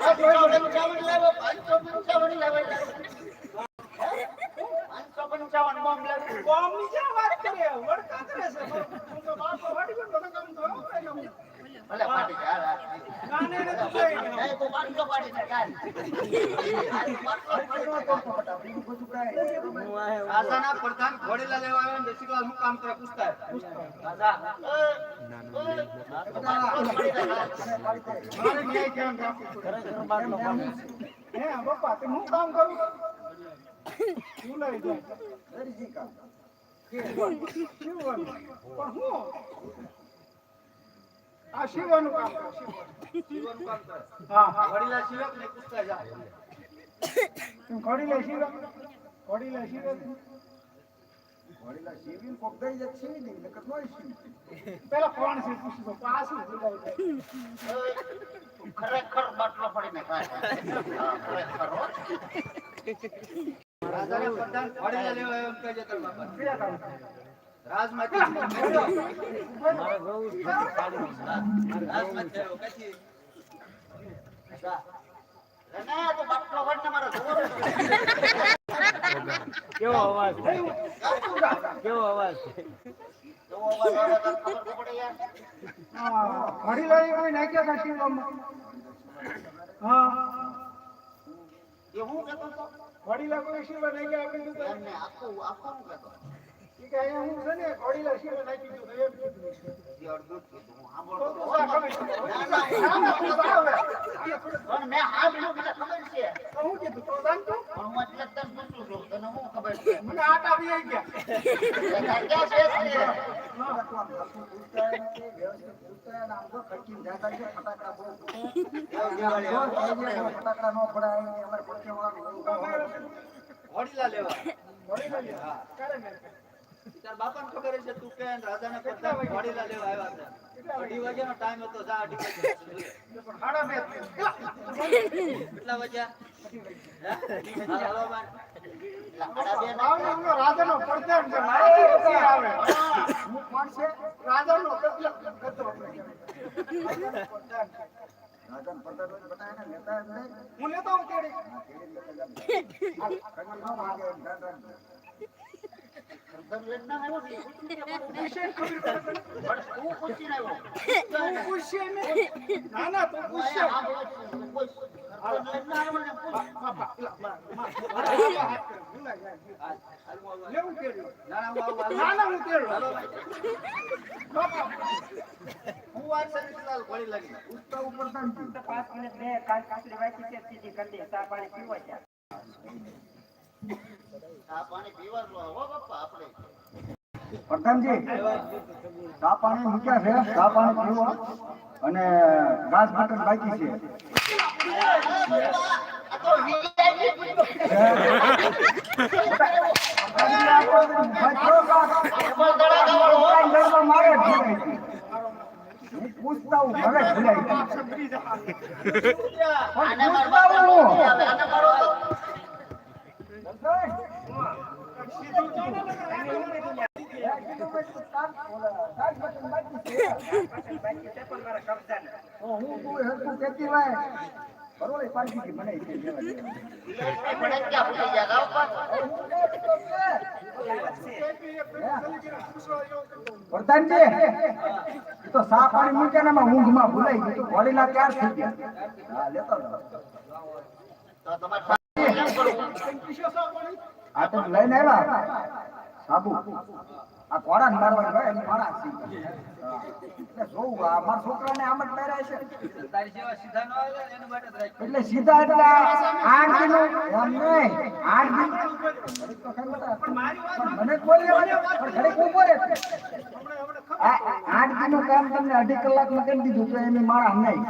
555 લાવો 555 લાવો 555 બોમ્બ લાવો બોમ્બ ની ક્યાં વાત કરે વડકા કરે છે હું તો બાપો વાડી ગયો તો કામ તો ભલે પાટી જા ગાને ને તો કઈ નહીં તો પાટી તો પાટી ને કાલ આસાના પ્રધાન ઘોડીલા લેવા આવ્યો ને રસિકલાલ હું કામ કરે પૂછતા દાદા મારે ન્યાય ધ્યાન રાખો ખરેખર બાટલો પાડે હે બાપા તે હું કામ કરું શું લઈ જાય હરજી કામ કે શિવવાનું પણ હું આ શિવવાનું કામ કરે શિવવાનું કામ કરે હા ઘોડીલા શિવક ને પૂછતા જા તું ઘોડીલા શિવક ઘોડીલા શિવક ઘોડીલા શિવિન કોક દઈ જ છે ને નકર નોય શિવ પેલા કોણ છે પૂછો પાછું બોલાય ખરેખર બાટલો પડીને ખાય ખરેખર રાજાને પ્રધાન ઘોડીલા લેવા એમ કહે છે તાર બાપા ક્યાં કામ રાજમાંથી મારા ગૌ રાજમાંથી કચી ના તો બાટલો વડને મારા જોર કેવો અવાજ કેવો અવાજ આવે તો ખબર પડે યાર હા ઘડી લઈ કોઈ નાખ્યા કાશી ગામમાં હા એ હું કહેતો તો ઘડીલા કોઈ શિવ નાખ્યા આપણે તો એમને આખો હું કહેતો કે અહીંયા હું છે ને ઘડીલા શિવ નાખી દીધું એમ કીધું એ અડધું કીધું હું સાંભળતો પણ મેં હા બીજું મને ખબર છે તો હું કીધું તો જાણતો પણ હું એટલે તને પૂછું છું તને હું ખબર છે મને આટા આવી ગયા ક્યાં છે ફટાકડા નો પડાય અમારે ઘોડીલા લેવા હા તાર બાપાને ખબર છે તું કે રાજાને પ્રધાન ઘોડીલા લેવા આવ્યા હતા 2:30 વાગ્યાનો ટાઈમ હતો જા 2:30 કેટલા વાગ્યા હાલો બાન રાજાનો પ્રધાન છે આવે હું કોણ છે રાજાનો પ્રધાન રાજાનો પ્રધાન બતાય ને નેતા હું નેતા હું કેડી પ્રધાનજી ચા પાણી મૂક્યા છે ચા પાણી પીવો અને ઘાસ બટન બાકી છે પૂછતા હું ઘરે પ્રધાનજી તો સા પાણી મૂકે ને ઊંઘમાં ભૂલાઈ ગયું ઘોડીલા ત્યાર થઈ ગયા લેતો આ તો લઈને આવ્યા સાબુ આ ઘોડાને મારવા એમ ઘોડા એટલે જોવું આ મારા છોકરાને આમ જ પહેરાય છે તારી જેવા સીધા ન આવે એનું માટે જ રાખ એટલે સીધા એટલે 8 દિનો એમ નહીં 8 દિન મને કોઈ લેવા પણ ઘરે ઉભો રહે 8 દિનનું કામ તમને 2.5 કલાકમાં કરી દીધું તો એની માળા નહીં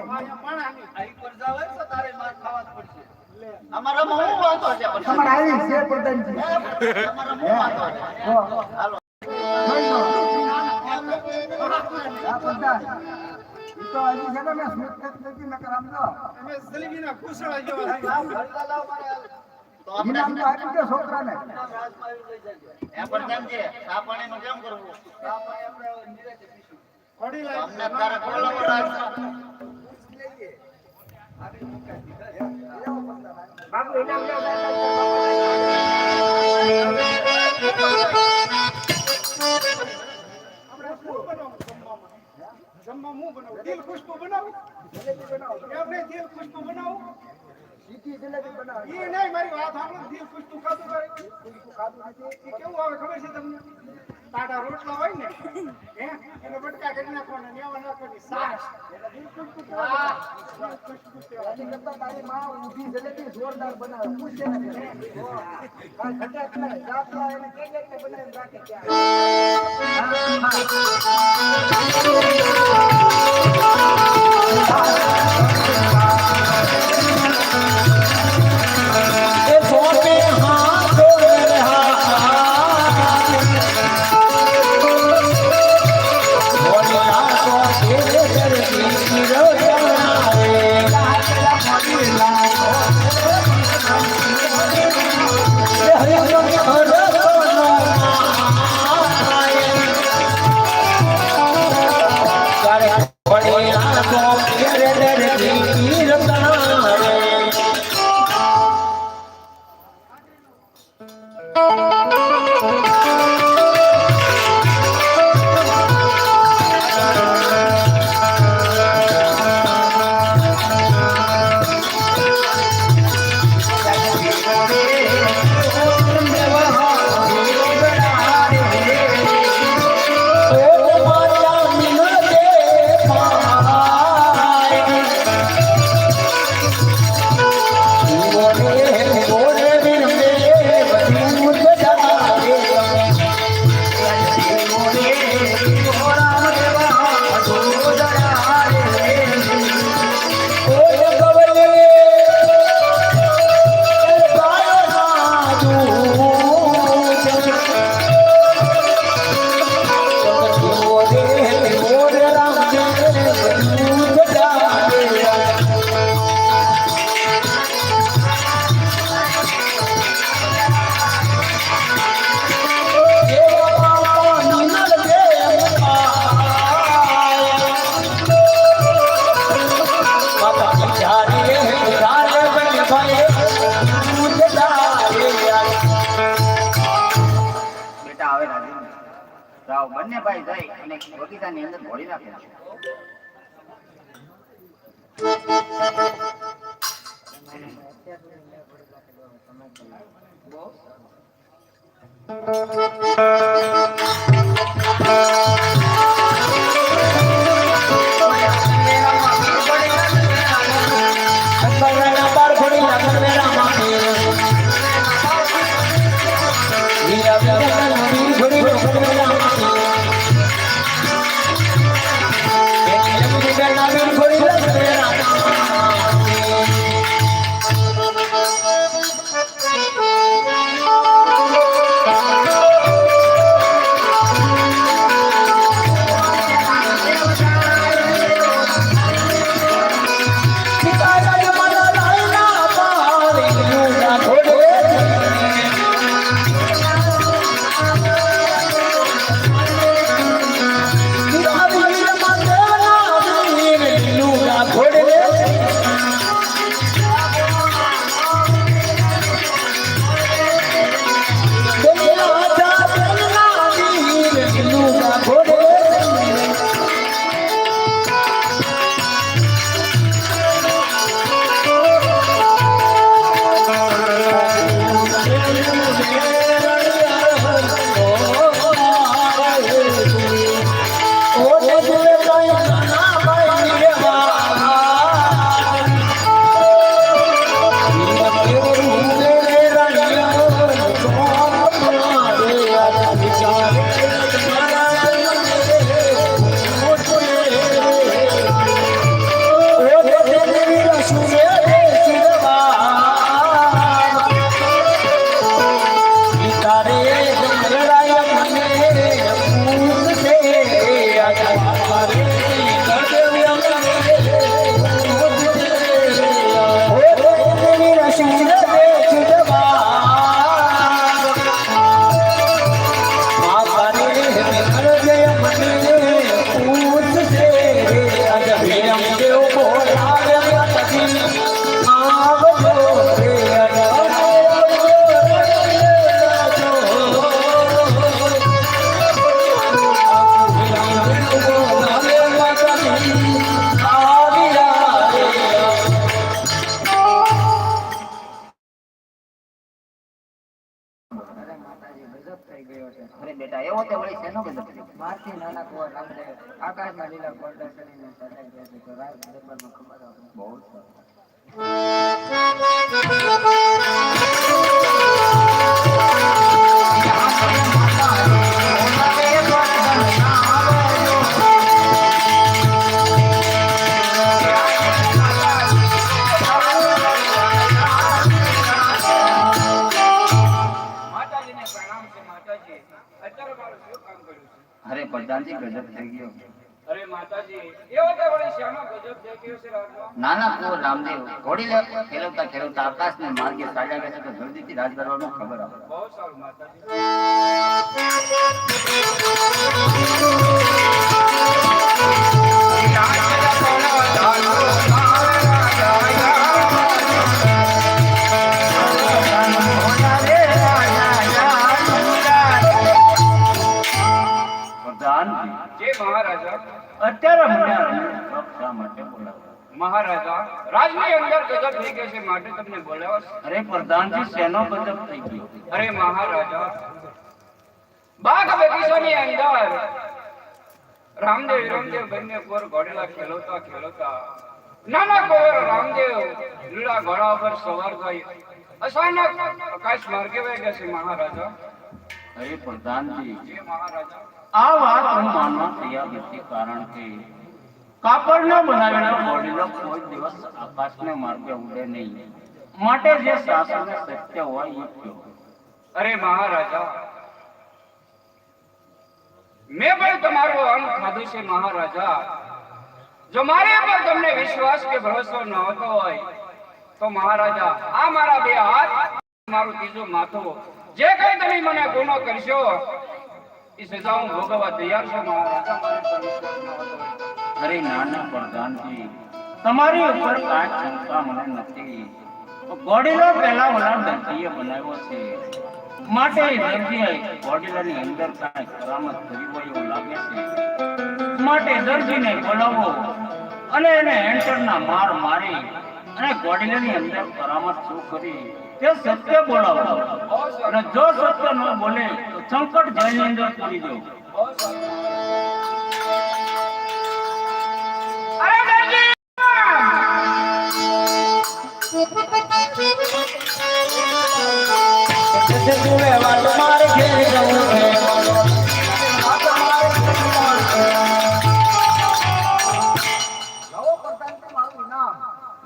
માળા નહીં પર જાવ તો તારે માર ખાવા જ પડશે અમારા માં હું વાતો છે પણ તમારે આવી છે પ્રધાનજી અમારા માં વાતો છે હાલો આ પ્રધાન ઈ તો આવી છે ને મે સ્મિત નથી ન કરામ દો અમે જલેબીના ખુશળા જેવા આ ભરલા લાવ મારે તો આપણે નામ તો આપી દે છોકરાને રાજમાં આવી જઈ જાય એ પ્રધાનજી ચા પાણી નું કેમ કરવું ચા પાણી આપણે નિરાતે પીશું ઘડી લાવ અમને તારે બોલાવો રાજ બાપુ એના જમવા હું બનાવું દિલ ખુશબુ બનાવું એમ નહીં દિલ ખુશબુ બનાવું સીધી જલેબી બનાવ એ નહીં મારી વાત સાંભળો દિલ ખુશબુ ખાધું કરે ખાધું નથી એ કેવું આવે ખબર છે તમને તાડા રોટલા હોય ને હે એને બટકા કરી નાખવાના ને એવા નાખવાની સાસ દિલ ખુશબુ હા ખુશબુ એની કરતા તારી માં ઊંધી જલેબી જોરદાર બનાવે પૂછે ને કાલ ખટાક ના જાતલા એને કે બનાવીને રાખે ત્યાં બંને ભાઈ જાય અને બગીચાની અંદર ભોળી નાખે દીધા એવો તે વળી શેનો ગજબ થયો? મારથી નાના કુંવર રામદેવ આકાશમાં લીલા ગોલ્ડન ચડીને સદાઈ ગયા છે તો રાજ દરબારમાં ખબર આવે. બહુ સરસ. માતાજીને પ્રણામ છે. માતાજી અત્યારે મારું શું કામ કર્યું છે? અરે પ્રધાનજી ગજબ થઈ ગયો. અરે માતાજી એવો તો વળી શ્યાનો ગજબ થઈ ગયો છે રાજમાં. નાના કુંવર રામદેવ ઘોડી લે ખેલવતા ખેલવતા આકાશને માર્ગે ચાલ્યા ગયા છે તો જલ્દીથી રાજ દરબારમાં ખબર આવે. બહુ સારું માતાજી. પ્રધાનજી જે મહારાજા અત્યારે મને આ રણુજા શા માટે બોલાવ્યા? મહારાજા રાજની અંદર ગજબ થઈ ગયો છે માટે તમને બોલાવ્યો છે. અરે પ્રધાનજી શેનો ગજબ થઈ ગયો? અરે મહારાજા બાગ બગીચાની અંદર રામદેવ વિરમદેવ બંને કોર ઘોડેલા ખેલવતા ખેલવતા નાના કોર રામદેવ લીલા ઘોડા પર સવાર થઈ અચાનક આકાશ માર્ગે વહી ગયા છે મહારાજા. અરે પ્રધાનજી જે મહારાજા આ વાત હું માનવા તૈયાર નથી કારણ કે કાપડનો બનાવેલો ઘોડીલો કોઈ દિવસ આકાશને માર્ગે ઉડે નહીં માટે જે શાસન સત્ય હોય એ કયો. અરે મહારાજા મેં પણ તમારું અન્ન ખાધું છે મહારાજા. જો મારે પર તમને વિશ્વાસ કે ભરોસો ન હોતો હોય તો મહારાજા આ મારા બે હાથ મારું ત્રીજું માથું જે કઈ તમે મને ગુનો કરશો એ સજા હું ભોગવવા તૈયાર છું મહારાજા. મારે પર વિશ્વાસ ન હોતો હોય. અરે નાના પ્રધાનજી તમારી ઉપર કાંઈ શંકા મને નથી. ઘોડીલો પહેલા ઓલા દર્દીએ બનાવ્યો છે માટે એ દર્દીએ ઘોડીલાની અંદર કાંઈ કરામત કરી હોય એવું લાગે છે માટે દર્દીને બોલાવો અને એને એન્ટરના માર મારી અને ઘોડીલાની અંદર કરામત શું કરી તે સત્ય બોલાવો અને જો સત્ય ન બોલે તો સંકટ જેલની અંદર પૂરી દો. અરે દરજી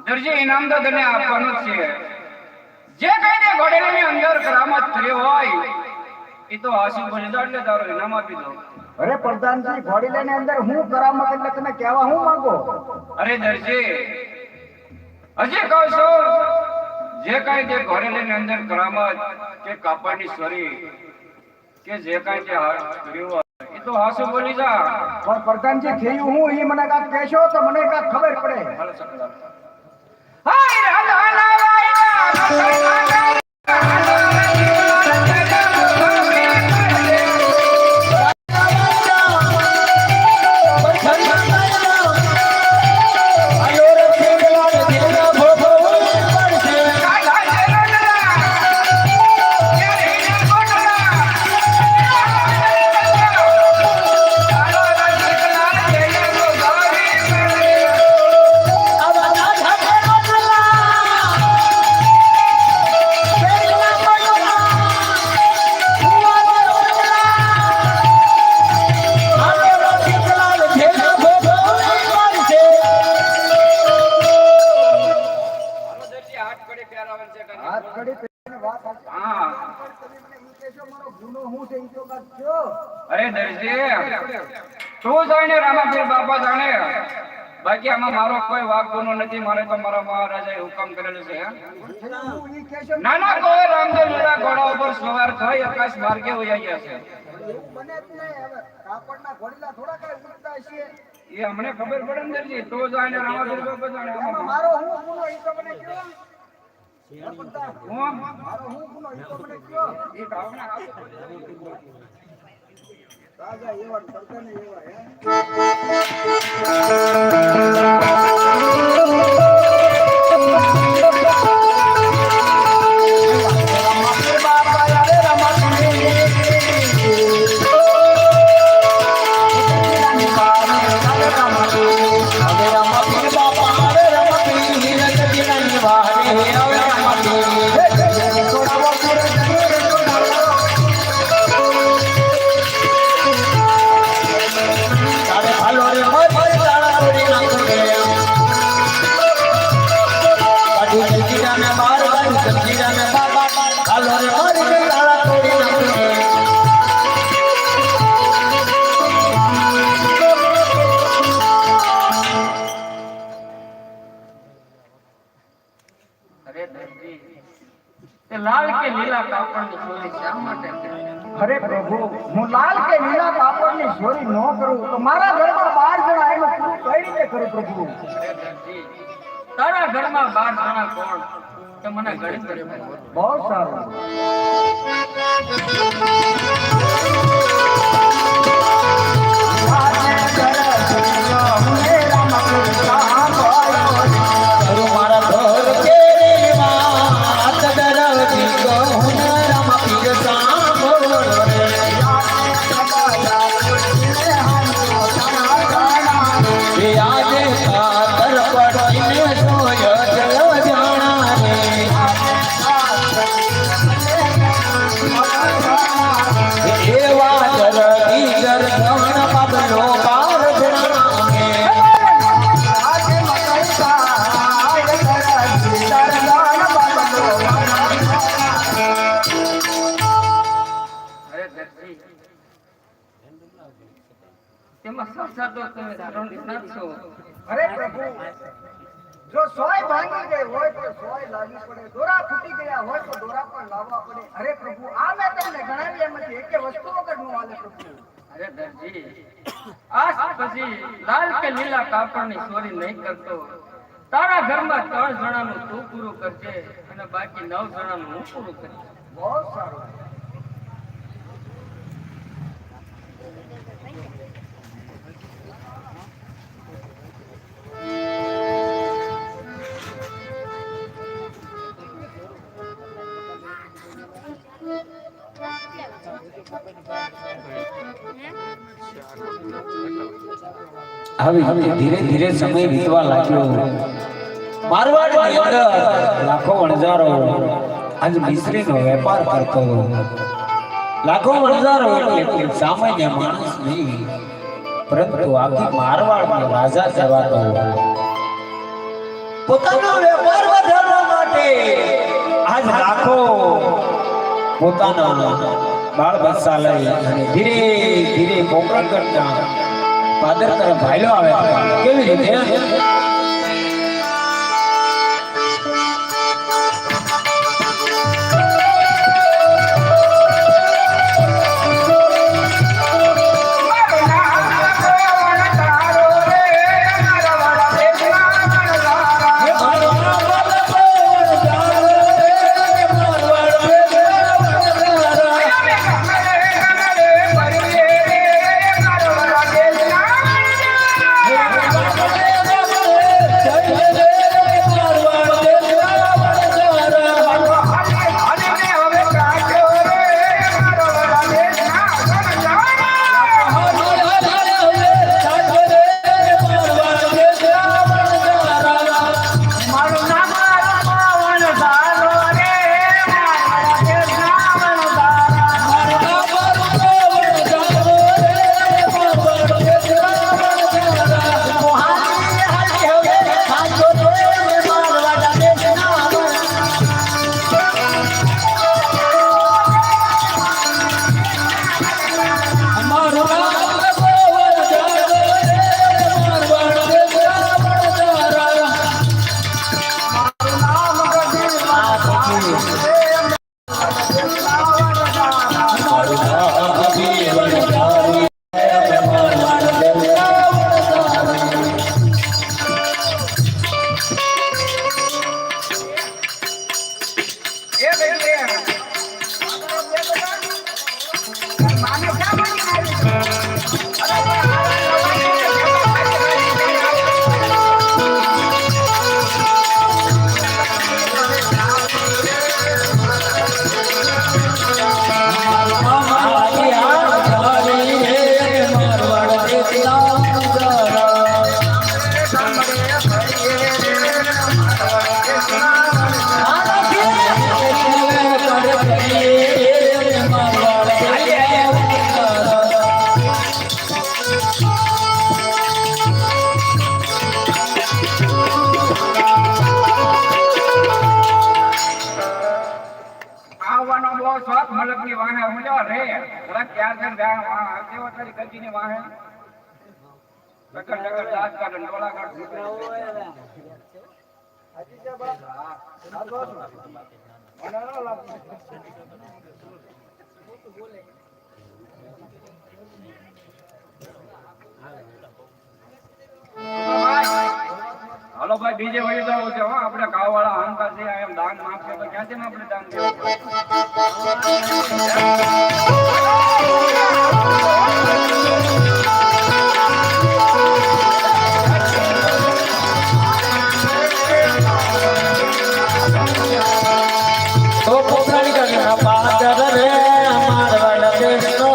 દરજી ઇનામ તો તને આપવાનું જ છે. જે કઈ તે ઘોડેલાની અંદર કરામત થઈ હોય એ તો હાસી બની જાય એટલે તારો ઇનામ આપી દો. અરે પ્રધાનજી ઘોડીલાની અંદર હું કરામત એટલે તમે કહેવા હું માંગો? અરે દરજી હજી કહું છું જે કઈ તે ઘોડેલાની અંદર કરામત કે કાપડની સરી કે જે કઈ તે હાથ કર્યું હોય એ તો હાસુ બોલી જા. પણ પ્રધાનજી થયું હું એ મને કાંઈક કહેશો તો મને કાંઈક ખબર પડે. હાય રાધા હાથ કડી પહેરીને વાત સાચી. હા તમે મને ઈ કહેશો મારો ગુનો હું છે ઈ તો કાંઈક કયો. અરે દરજી તું જાણે રામાપીર બાપા જાણે બાકી આમાં મારો કોઈ વાક ગુનો નથી. મારે તો મારા મહારાજાએ હુકમ કરેલો છે. હું ઈ કહેશો નાના કોઈ રામદેવ લીલા ઘોડા ઉપર સવાર થઈ આકાશ માર્ગે વયા ગયા છે. એવું બને જ નહીં. હવે કાપડના ઘોડીલા થોડા કાંઈ ઉડતા હશે. એ અમને ખબર પડે ને દરજી તું જાણે રામાપીર બાપા જાણે એમાં આમાં મારો હું ગુનો ઈ તો મને કયો. હું મારો હું ગુનો ઈ તો મને કયો. એ આપણે રાજા એવા ને સરદારને એવા હે. બાપા રે રમા અરે દરજી, તે લાલ કે લીલા કાપડની ચોરી શા માટે કરે? અરે પ્રભુ, હું લાલ કે લીલા કાપડની ચોરી ન કરું તો મારા ઘરમાં 12 જણા એનું પૂરું કઈ રીતે કરું પ્રભુ? અરે દરજી, તારા ઘરમાં 12 જણા કોણ તે મને ગણિત કરે. બહુ સારું. તેમાં સાચો તમે ધારણ નાખશો. અરે પ્રભુ, જો સોય ભાંગી ગઈ હોય તો સોય લાવવી પડે, દોરા ફૂટી ગયા હોય તો દોરા પણ લાવવા પડે. અરે પ્રભુ, આ મેં તમને ગણાવી એમાંથી એકે વસ્તુ વગર નું હાલે પ્રભુ. અરે દરજી, આજ પછી લાલ કે લીલા કાપડની ચોરી નહીં કરતો. તારા ઘરમાં 3 જણાનું તું પૂરું કરજે અને બાકી 9 જણાનું હું પૂરું કરીશ. બહુ સારું. આવી ધીરે ધીરે સમય વીતવા લાગ્યો. મારવાડની અંદર લાખો વણજારો આજ મિશ્રીનો વેપાર કરતો. લાખો વણજારો એટલે સામાન્ય માણસ નહીં, પરંતુ આખી મારવાડનો રાજા કહેવાતો. પોતાનો વેપાર વધારવા માટે આજ લાખો પોતાના બાળ બચ્ચા લઈ અને ધીરે ધીરે પોકળગઢના પાદર તરફ ભાઈલો આવે. કેવી રીતે? ગઢની વાહે મુજો રે થોડા ક્યાર કર ગયા વાહ આવજો તારી ગઢની વાહે ટકર ટકર દાંત કાઢે ડોળા કાઢ હાલો ભાઈ બીજે વહી જવું છે હો આપણે ગાવવાળા અહંકાર છે એમ દાન માંગશે તો ક્યાંથી આપણે દાન દેવું તો પોતાની કરના પાદર રે મારવાડ દેશનો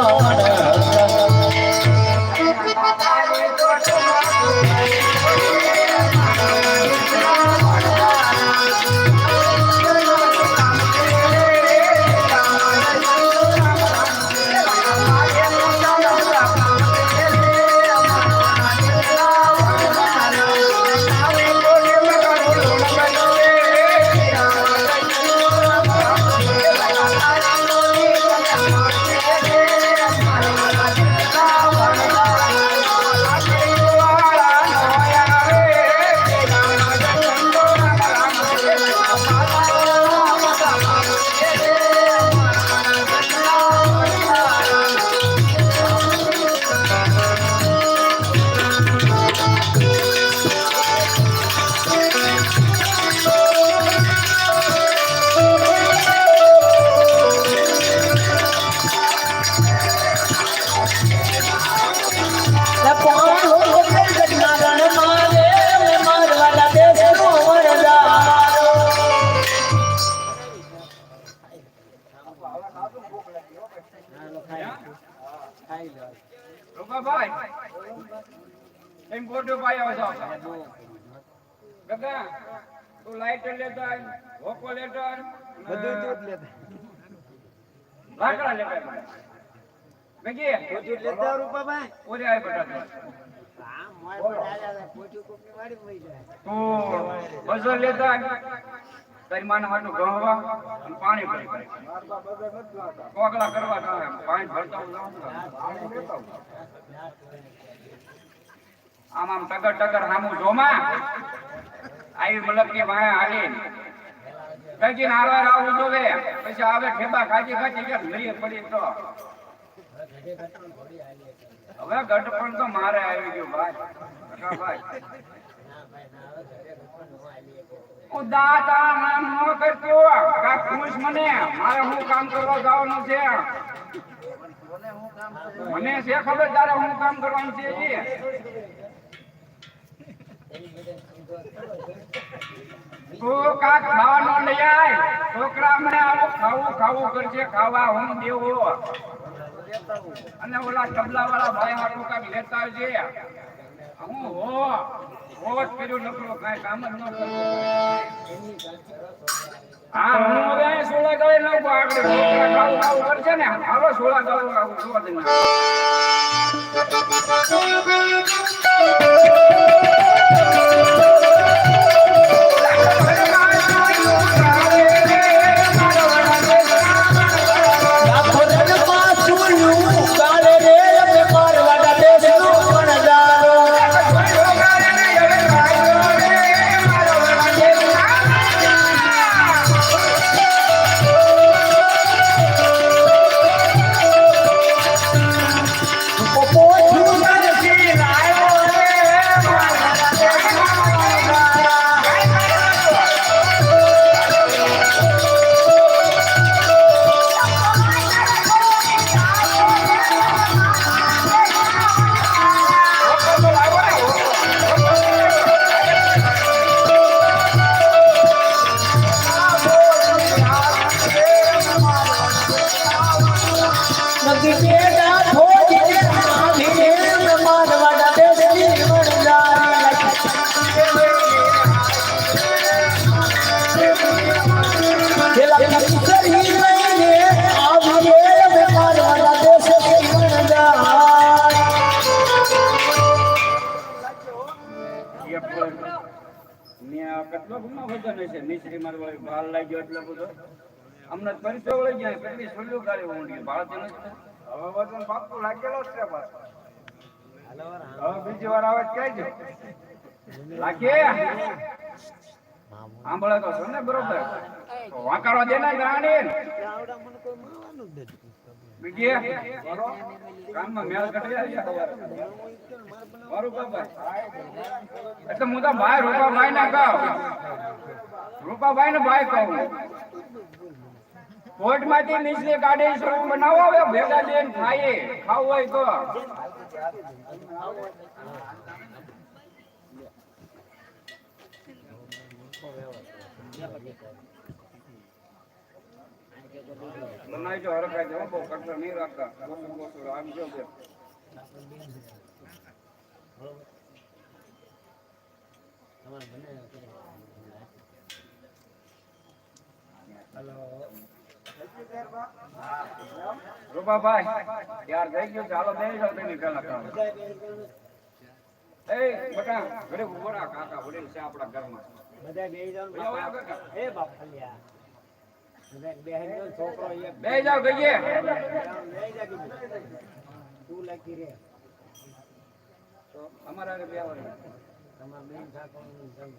એમ ગોડો પાયો છો ગગા તું લાઈટર લેતો આય હોકો લેતો આય બધું જ લેતા લાકડા લેતો આય મેગી બધું લેતા રૂપાભાઈ ઓરે આય બટા તું બજો લેતો આય તારી માના હાટું ગહવા અને પાણી ભરી કોકલા કરવા ના પાણી ભરતા હું આમ આમ ટગર ટગર હામું જોમાં આવી મલક કે વાહે હાલી કઈ નારવાર આવું જોવે પછી આવે ઠેબા ખાજી ખાજી કે મરી પડી તો હવે ગઢપણ તો મારે આવી ગયું ભાઈ દાતા નામ ન કરતો કા ખુશ મને મારે હું કામ કરવા જવાનું છે મને છે ખબર તારે હું કામ કરવાનું છે જી તું કા ખાવાનો લઈ આય છોકરા મને આવું ખાવું ખાવું કરશે ખાવા હું દેવો અને ઓલા તબલા વાળા ભાઈ હાટું કાક લેતા આવજે હું હોત કર્યું નકરો કાંઈ કામ જ ન કરતો હા હું હવે સોળા ગળે નાખું આગળ છોકરા ખાવું ખાવું કરશે ને હાલો સોળા ગળે આવું જોવા દે કેટલો ગુનો વજન હશે મિશ્રી મારવા ભાલ લાગ્યો એટલો બધો અમને પરિચય વળી ગયા કેટલી છોડીઓ ગાડી ઊંડી બાળતી નથી. હવે વજન પાક્કું લાગેલો જ છે પાછો. હવે બીજી વાર આવે તો કહેજો. રાખીએ આંબળે તો છો ને બરોબર વાંકારો દે ને ગ્રાણી બીજી કામમાં મેળ કટી આવ્યા મારું બાબા એટલે હું તો ભાઈ રૂપાભાઈ ને કહું રૂપાભાઈ ને ભાઈ કહું કોર્ટ માંથી નીચલી ગાડી શરૂ બનાવો હવે ભેગા લઈને ખાઈએ ખાવું હોય તો મનાઈ જો હરખાઈ જો બહુ કઠોર નહીં રાખતા બોસું બોસું આમ જો બે રૂપાભાઈ યાર થઈ ગયું ચાલો બે જાવ તેની પહેલા કામ એ બટા ઘરે ઉભો રાખ કાકા વડીલ છે આપણા ઘરમાં બધા બે જાવ એ બાપલિયા છોકરો બે જાવ ગઈએ તું લખી રે તો અમારા બે વાળી તમાર બેન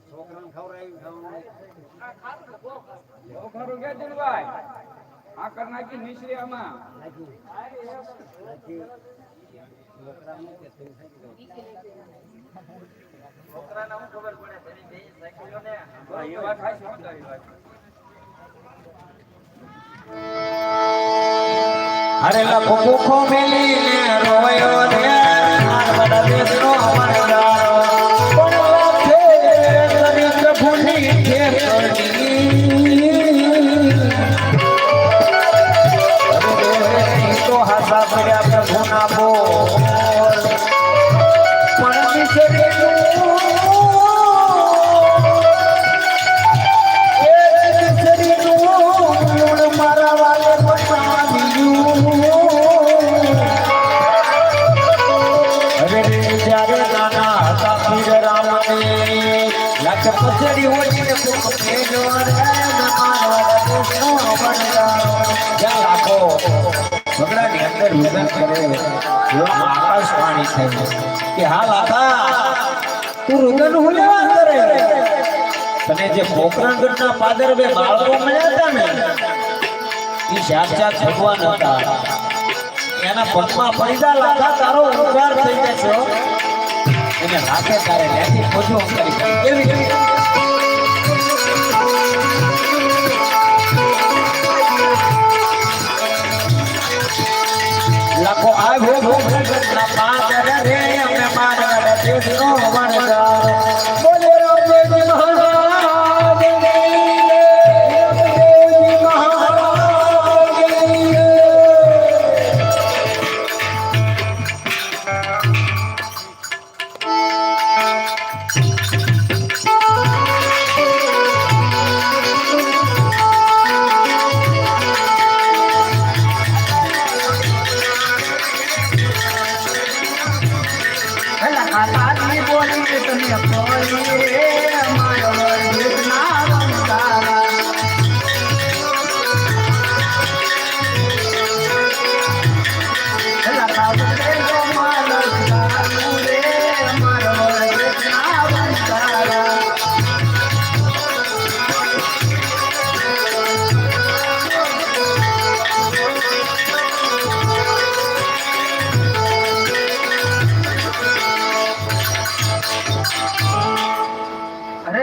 છોકરાને ખવડાવી ખાવાનું બહુ ખરું કે દિલભાઈ આ કર નાખી મિશ્રી આમાં છોકરાને હું ખબર પડે તેની બે સાયકલો ને એ વાત થાય છે તારી વાત અરે લખો મુખો મેલીને રોયો રે મારવાડા દેશનો અમરદારો પણ લાખે કરી પ્રભુની ખેતડી તો હાસા પડ્યા પ્રભુના બોલ પણ વિસરેલું મારા વાલે જ્યારે નાના હતા પીર રામને લાખ પછડી હોઈને કોક ભેજો રે નમાનવાડા દેશનો અમરદારો જ્યાં લાખો બગડાની અંદર વિધાન કરે એવામાં આકાશવાણી થઈ કે હા લાખા તું રુદન હું લેવા કરે તને જે પોકરણગઢના પાદર બે બાળકો મળ્યા હતા ને એ સાક્ષાત ભગવાન હતા એના પગમાં પડીદા લાખા તારો ઉદ્ધાર થઈ જશે એને લાખે તારે લેતી ખોજો કરી કેવી લાખો આ ભો ભો ના પાદર રે અમે મારા દેશનો વણગાર બોલે રામજી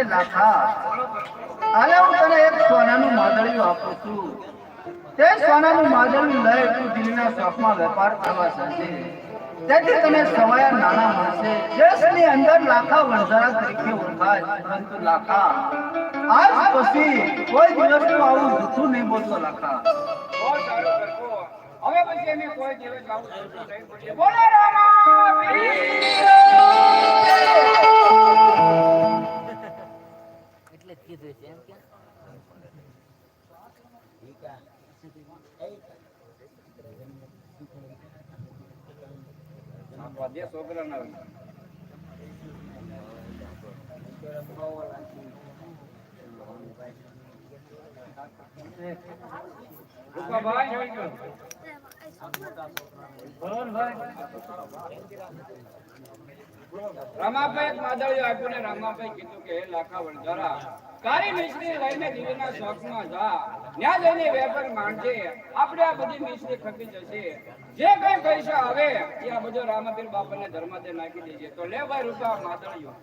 મહારાજ હાલે હું તને એક સોનાનું માદળિયું આપું છું તે સોનાનું માદળિયું લઈ તું દિલ્હીના શોપમાં વેપાર કરવા જશે તેથી તને સવાયા નાણા મળશે દેશની અંદર લાખા વણઝારા તરીકે ઓળખાય પરંતુ લાખા આજ પછી કોઈ દિવસ તું આવું જૂઠું નહીં બોલતો લાખા બહુ સારું કરવો હવે પછી અમે કોઈ દિવસ આવું જૂઠું નહીં બોલીએ બોલે રામા એટલે જ કીધું છે એમ કે દે છોકરા ના રામાભાઈ એક માદળિયો આપ્યો ને રામાભાઈ કીધું કે હે લાખા વણઝારા કાળી મિશ્રી લઈને દીવીના શોખમાં જા ત્યાં જઈને વેપાર માંડજે આપણે આ બધી મિશ્રી ખપી જશે જે કઈ પૈસા આવે એ આ બધો રામાપીર બાપાને ધર્માદે નાખી દેજે તો લે ભાઈ રૂપા માદળિયો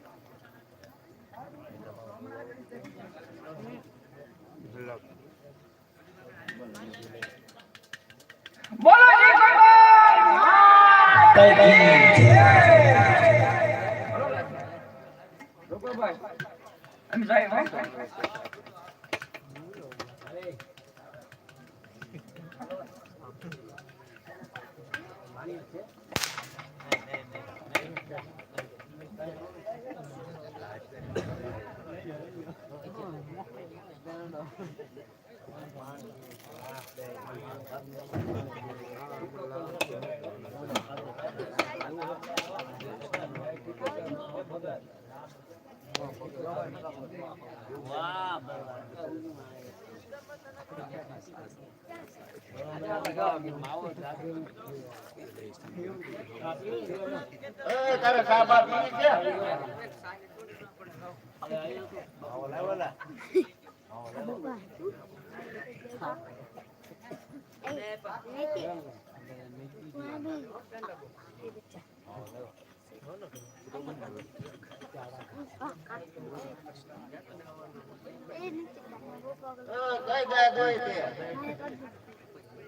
બોલો જી રૂપાભાઈ એમ જાય હો તારે સાબા પીવી છે કઈ ગાય ગોઈ છે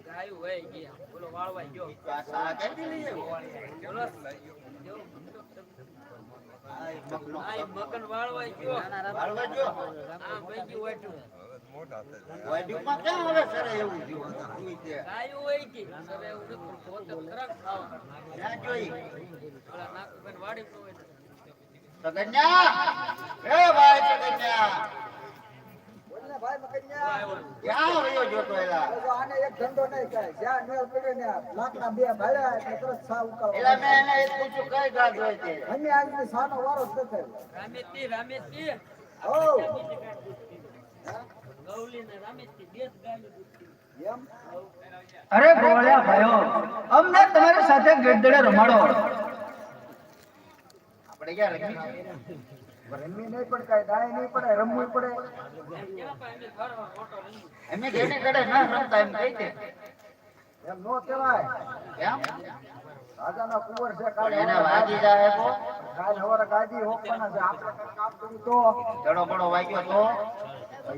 ગાયું વહી ગયા બોલો વાળવાઈ ગયો આ સા કઈ દીધી બોલો આઈ મકન વાળવાઈ ગયો વાળવા જો આ વહી ગયું વાટ્યું વાડીમાં ક્યાં હવે સરે એવું થયું છે ગાયું વહી ગઈ હવે એવું પોતે ખરાબ ખાવા ક્યાં જોઈ ઓલા નાક ઉપર વાડી તો સગન્યા એ ભાઈ સગન્યા બોલને ભાઈ મકનિયા ક્યાં રહ્યો જોતો એલા તો આને એક ધંધો નહીં કાય જ્યાં મેળ પડે ને લાકડા બે ભાડ્યા એટલે તરત સા ઉકાળો એલા મેં એને એ પૂછ્યું કઈ ગાય જોઈ છે અમે આજની સાનો વારો જ દેખાય રામેતી ઓ ગૌલી ને રામેતી દેશ ગાયું એમ અરે ગોળ્યા ભાઈઓ અમને તમારી સાથે ગેડદડે રમાડો. આપણે ક્યાં રમી છે રમવી નહીં પડે કાંઈ દાય નહીં પડે રમવું પડે એમને જેને કડે ના રમતા એમ કહી દે એમ નો કહેવાય કેમ રાજાના કુંવર છે કાલે એને વાગી જાય તો કાલ હવારે ગાદી હોપવાના છે આપણે કંઈ કામ કર્યું તો ચડો બડો વાગ્યો તો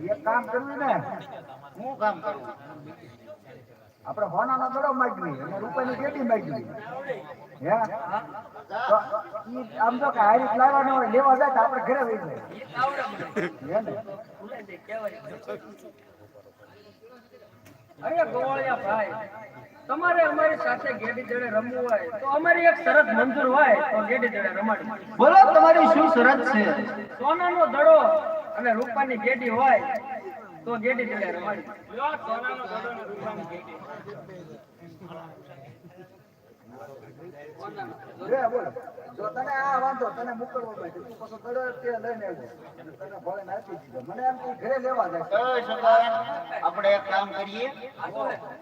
એક કામ કરવું ને હું કામ કરવું આપણે હોનાનો દડો માગવી અને રૂપિયાની પેટી માગવી હે તો ઈ આમ તો કે હારી લાવવાનો હોય લેવા જાય તો આપણે ઘરે વહી જાય હે ને અરે ગોવાળિયા ભાઈ તમારે અમારી સાથે ગેડી જોડે રમવું હોય તો અમારી એક શરત મંજૂર હોય તો ગેડી જોડે રમાડી બોલો તમારી શું શરત છે? સોનાનો દડો અને રૂપાની ગેડી હોય તો ગેડી જોડે રમાડી સોનાનો દડો અને રૂપાની ગેડી રે બોલ જો તને આ વાંધો તને મોકલવો પડે તું પાછો દડો તે લઈને આવજો તને ભલે નાખી દીધો મને એમ તું ઘરે લેવા જાય એ સગન આપણે એક કામ કરીએ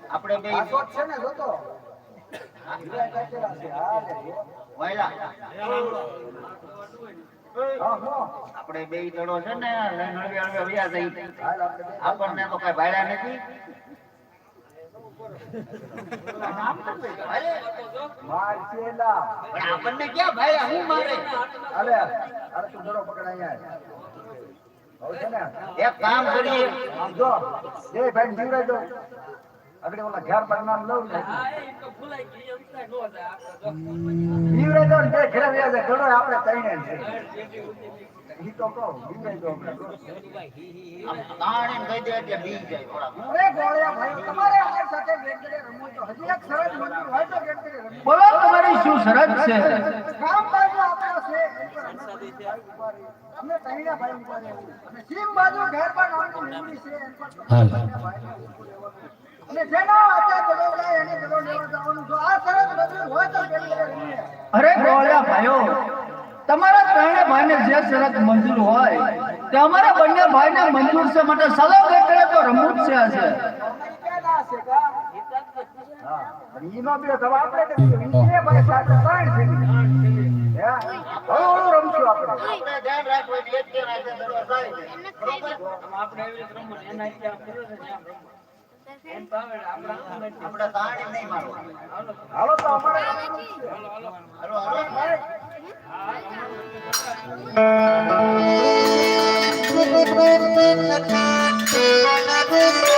આપણે બે આ શોટ છે ને જોતો હીરા કાચેલા છે હા લે વાયલા હા હો આપણે બે દડો છે ને લઈને હળવે હળવે વ્યા જઈ હાલ આપણે બે આપણને તો કઈ ભાડ્યા નથી માર ચેલા પણ આપણને ક્યાં ભાડ્યા હું મારે અરે અરે તું દડો પકડ અહીંયા હવે છે ને એક કામ કરીએ આમ જો એ ભાઈ જીવરાઈ દો આગળ ઓલા ઘેર પર નામ લઉં ને જીવરાઈ દો ને તે ઘરે વ્યા જાય દડો આપણે તઈને છે ઈ તો કહો જીવરાઈ દો આપણે આમ તાણીને કહી દે એટલે બી જાય થોડા અરે ગોળિયા ભાઈ તમારે અમારી સાથે ગેટગેટે રમવું તો હજી એક શરત મંજૂર હોય તો ગેટગેટે રમવું બોલો તમારી શું શરત છે? ગામ બાજુ આપણો છે અમે તૈણા ભાઈ ઉભા રહેવું અને સીમ બાજુ ઘર પર નામની લીમડી છે એમ પર અને જેનો હાથે દડો લાય એને દડો લેવા જવાનું જો આ શરત મંજૂર હોય તો ગેટગેટે રમીએ અરે ગોળ્યા ભાઈઓ તમારા ત્રણે ભાઈને જે શરત મંજૂર હોય તે અમારા બંને ભાઈને મંજૂર છે માટે સલાહ ગેડદડે તો રમવું જ છે છે અમારી ક્યાં ના છે કા હા પણ ઈ નો બે દવા આપણે કરીએ ઈ ભાઈ સાથે ત્રણ છે હે હળુ રમશું આપણે ધ્યાન રાખવું એટલે એક કે રાખે દરવાજા જાય બરોબર આપણે એવી રીતે રમવું એના ત્યાં ફેરો છે ત્યાં રમવું એમ પાવે આપણે આપણે તાણી નહીં મારવા હાલો તો અમારે હાલો હાલો Thank you.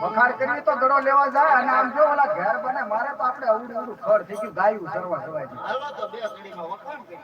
વખાર કરી તો દડો લેવા જાય અને આમ જો ઓલા ઘર બને મારે તો આપણે અવડું અવડું ઘર થઈ ગયું ગાયું સરવા સવાય છે. હાલો તો બે ઘડીમાં વખાણ કરીએ.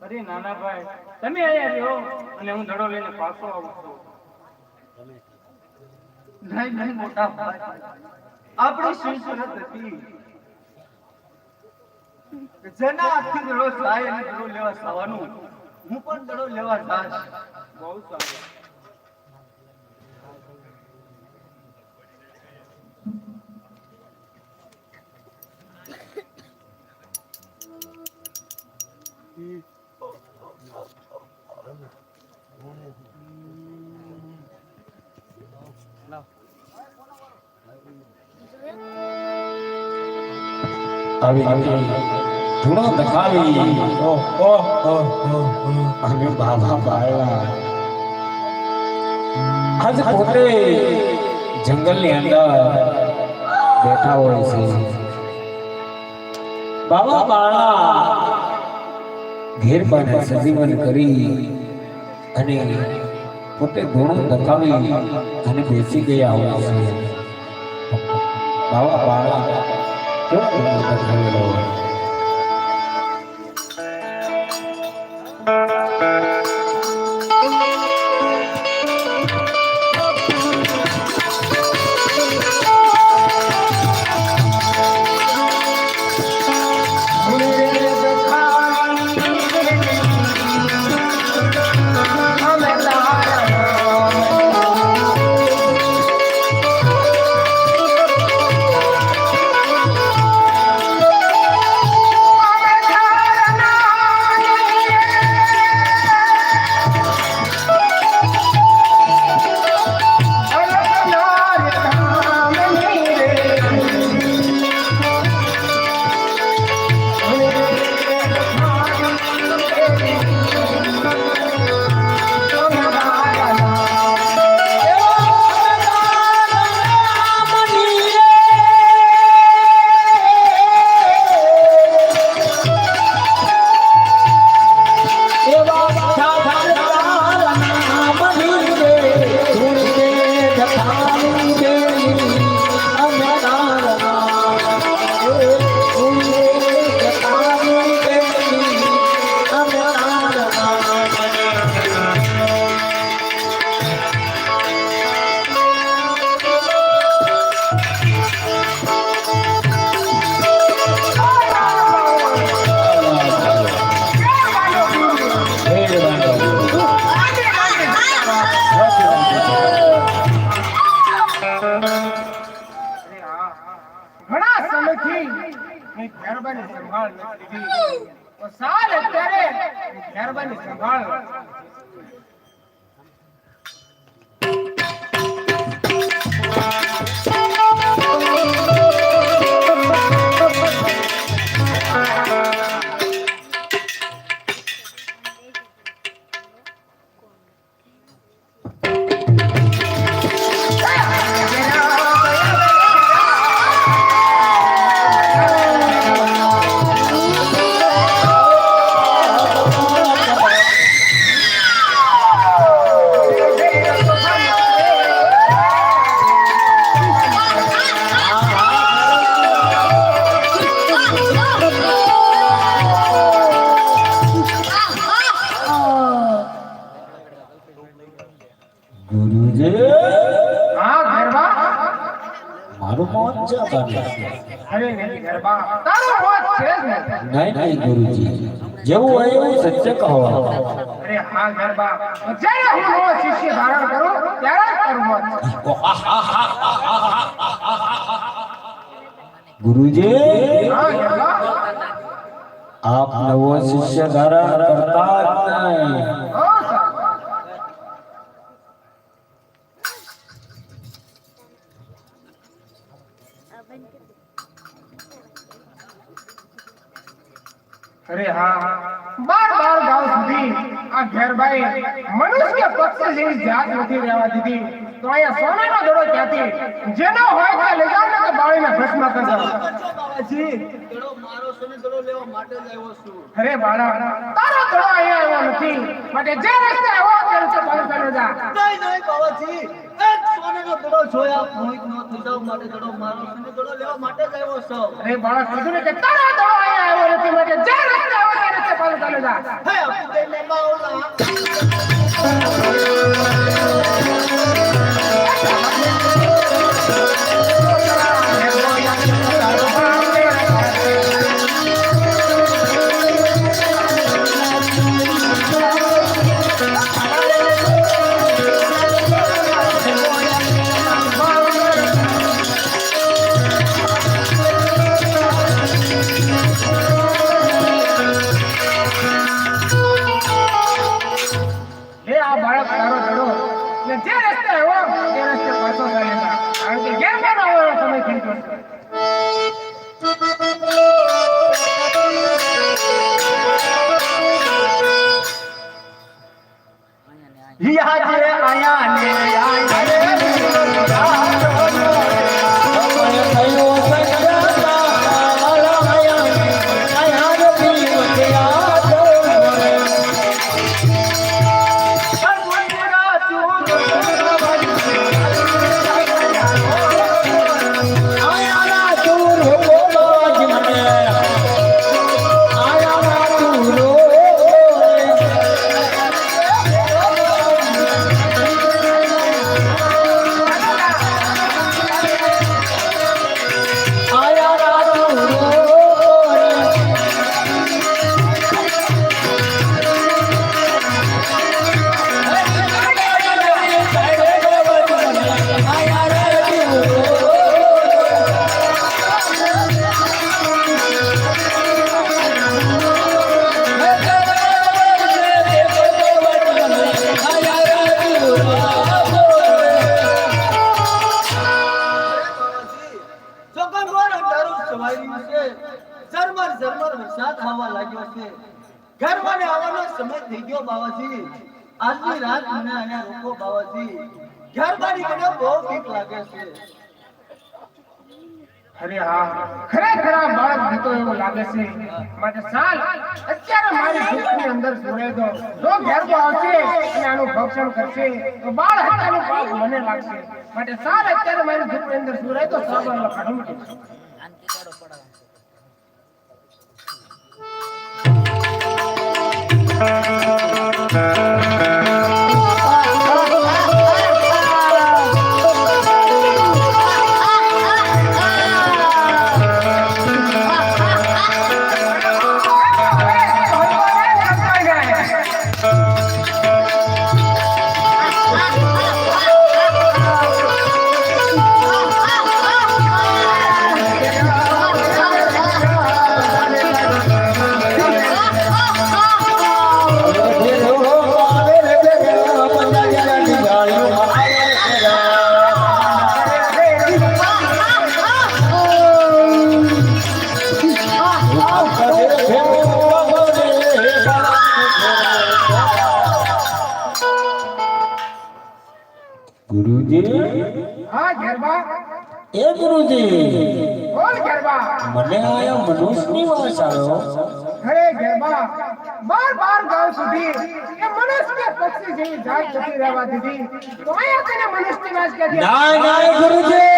અરે નાના ભાઈ, તમે અહીંયા રહ્યો અને હું ધડો લઈને પાછો આવું છું. નહીં નહીં મોટા ભાઈ, આપણી સંસ્કૃત હતી જેના હાથથી દડો જાય અને દડો લેવા જવાનું. હું પણ દડો લેવા જાશ. બહુ સારું. આવી ધૂણો દખાવી અને બાબા બાળા આજ પોતે જંગલની અંદર બેઠા હોય છે. બાબા બાળા ઘેર બાને સજીવન કરી અને પોતે ધૂણો દખાવી અને બેસી ગયા હોય છે. બાબા બાળા કેવો ધૂણો દખાવેલો હોય. Thank you. ઘેરબાની સંભાળ નથી લીધી. તો સાલ અત્યારે ઘેરબાની સંભાળ. ગુરુજી હા ઘેરબા. મારું મોત છે બાબા. અરે નહીં ઘેરબા, તારો વાત છે જ ને. નહીં ગુરુજી, જેવું હોય એવું સત્ય કહો. અરે હા ઘેરબા, જ્યારે હું નવો શિષ્ય ધારણ કરું ત્યારે જ તારું મોત છે. ગુરુજી હા ઘેરબા. આપ નવો શિષ્ય ધારણ કરતા જ નહીં. હા સાહેબ. અરે હા, 12 ગાંવ સુધી આ ઘેરબાઈ મનુષ્ય પક્ષ જેવી જાત નથી રહેવા દીધી. તો અહીંયા સોનાનો દડો ક્યાંથી? જેનો હોય તે લઈ જાઓ ને કે બાળીને ભસ્મ કરી દો. અરે બાળા, તારો દડો અહીંયા આવ્યો નથી, માટે જે રસ્તે આવ્યો તે રસ્તે પાછો ચાલ્યો જા. અરે બાળા, કીધું ને કે તારો દડો અહીંયા આવ્યો નથી, માટે જે રસ્તે આવ્યો તે રસ્તે પાછો ચાલ્યો જા. લે આ બાળક તારો દડો ને જે રસ્તે આવ્યો તે રસ્તે પાછો ચાલે જા. કારણ કે ઘેરબાનો આવવાનો સમય થઈ ગયો છે. ઘરવાને આવવાનો સમય થઈ ગયો બાવાજી. આજની રાત મને અહીંયા રોકો બાવાજી. ઘરવાની મને બહુ બીક લાગે છે. અરે હા, ખરેખર આ બાળક દીતો એવું લાગે છે. માટે ચાલ અત્યારે મારી ભૂખની અંદર સુરાઈ દો. જો ઘેરબો આવશે અને આનું ભક્ષણ કરશે તો બાળ હત્યાનું પાપ મને લાગશે. માટે ચાલ અત્યારે મારી ભૂખની અંદર સુરાઈ દો. સાબરનો કાઢું મૂકીશ. ગુરુજી હા ઘેરબા એ ગુરુજી બોલ ઘેરબા મને આયા મનુષ્યની વાત આવ્યો અરે ઘેરબા બાર ગાંવ સુધી એ મનુષ્ય પક્ષી જેવી જાત જતી રહેવા દીધી તો અહીંયા તને મનુષ્યની વાત કહી ના ગુરુજી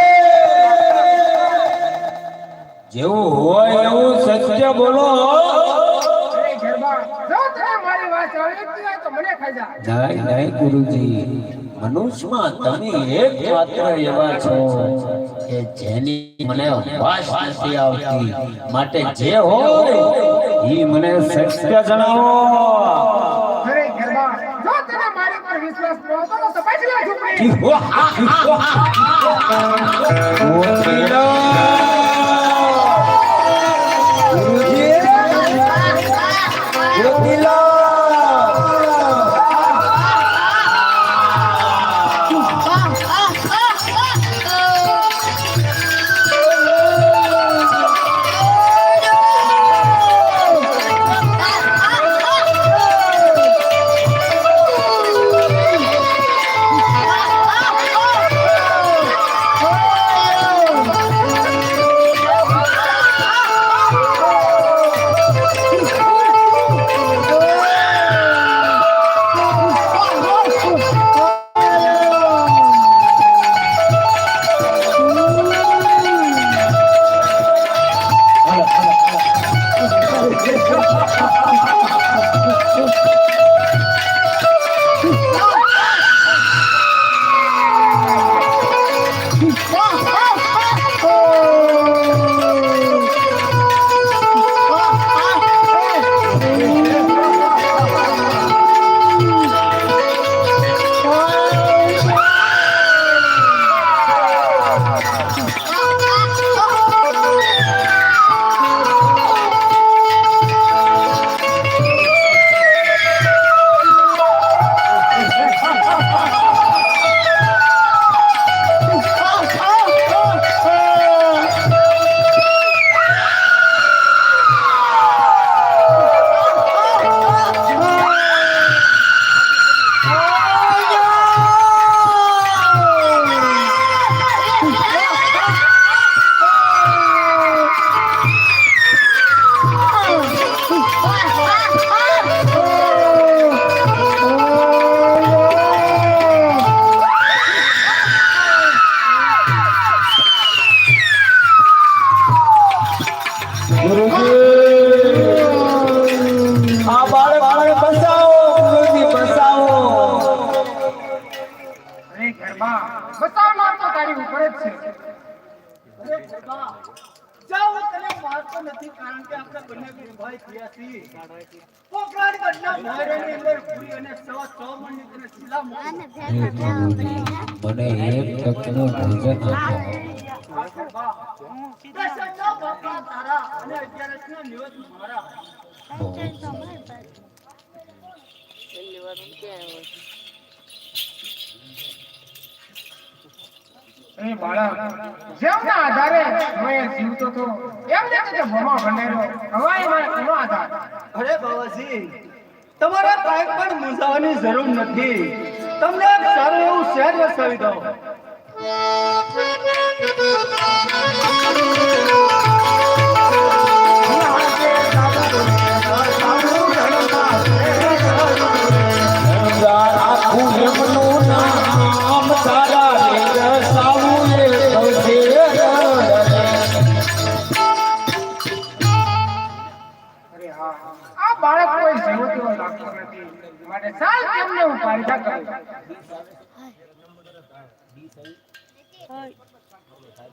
જેવું હોય એવું સત્ય બોલો અરે ઘેરબા જો તને મારી વાત આવડતી હોય તો મને ખાઈ જા નહીં ગુરુજી મનુષ્યમાં તમે એક માત્ર એવા છો કે જેની મને વાસ નથી આવતી માટે જે હોય એ મને સત્ય જણાવો અરે ઘેરબા જો તને મારી પર વિશ્વાસ ન હતો તો તપાસી લે ઝૂંપડી બતાવનાર તો તારી ઉપર જ છે અરે ઘેરબા જાઓ તને મારતો નથી કારણ કે આપણે બંને ભાઈ થયા છીએ પોકરાની ઘટના ભાઈની અંદર પૂરી અને સવા 100 મણની તને શિલા મોકલી મને એક તકનું ભોજન આપો દશરથના બાપા તારા અને 11ના નિવત મારા એ બાળક જેમના આધારે મેં જીવતો તો એમ ને તે ભમા ભંડેરો હવાઈ માં એનો આધાર અરે બાવાજી તમારે કાંઈ પણ મૂંઝાવાની જરૂર નથી તમને એક સારું એવું શહેર વસાવી દઉં આ બાળક કોઈ જેવો તેવો લાગતો નથી માટે ચાલ તેમને હું પારખા કરું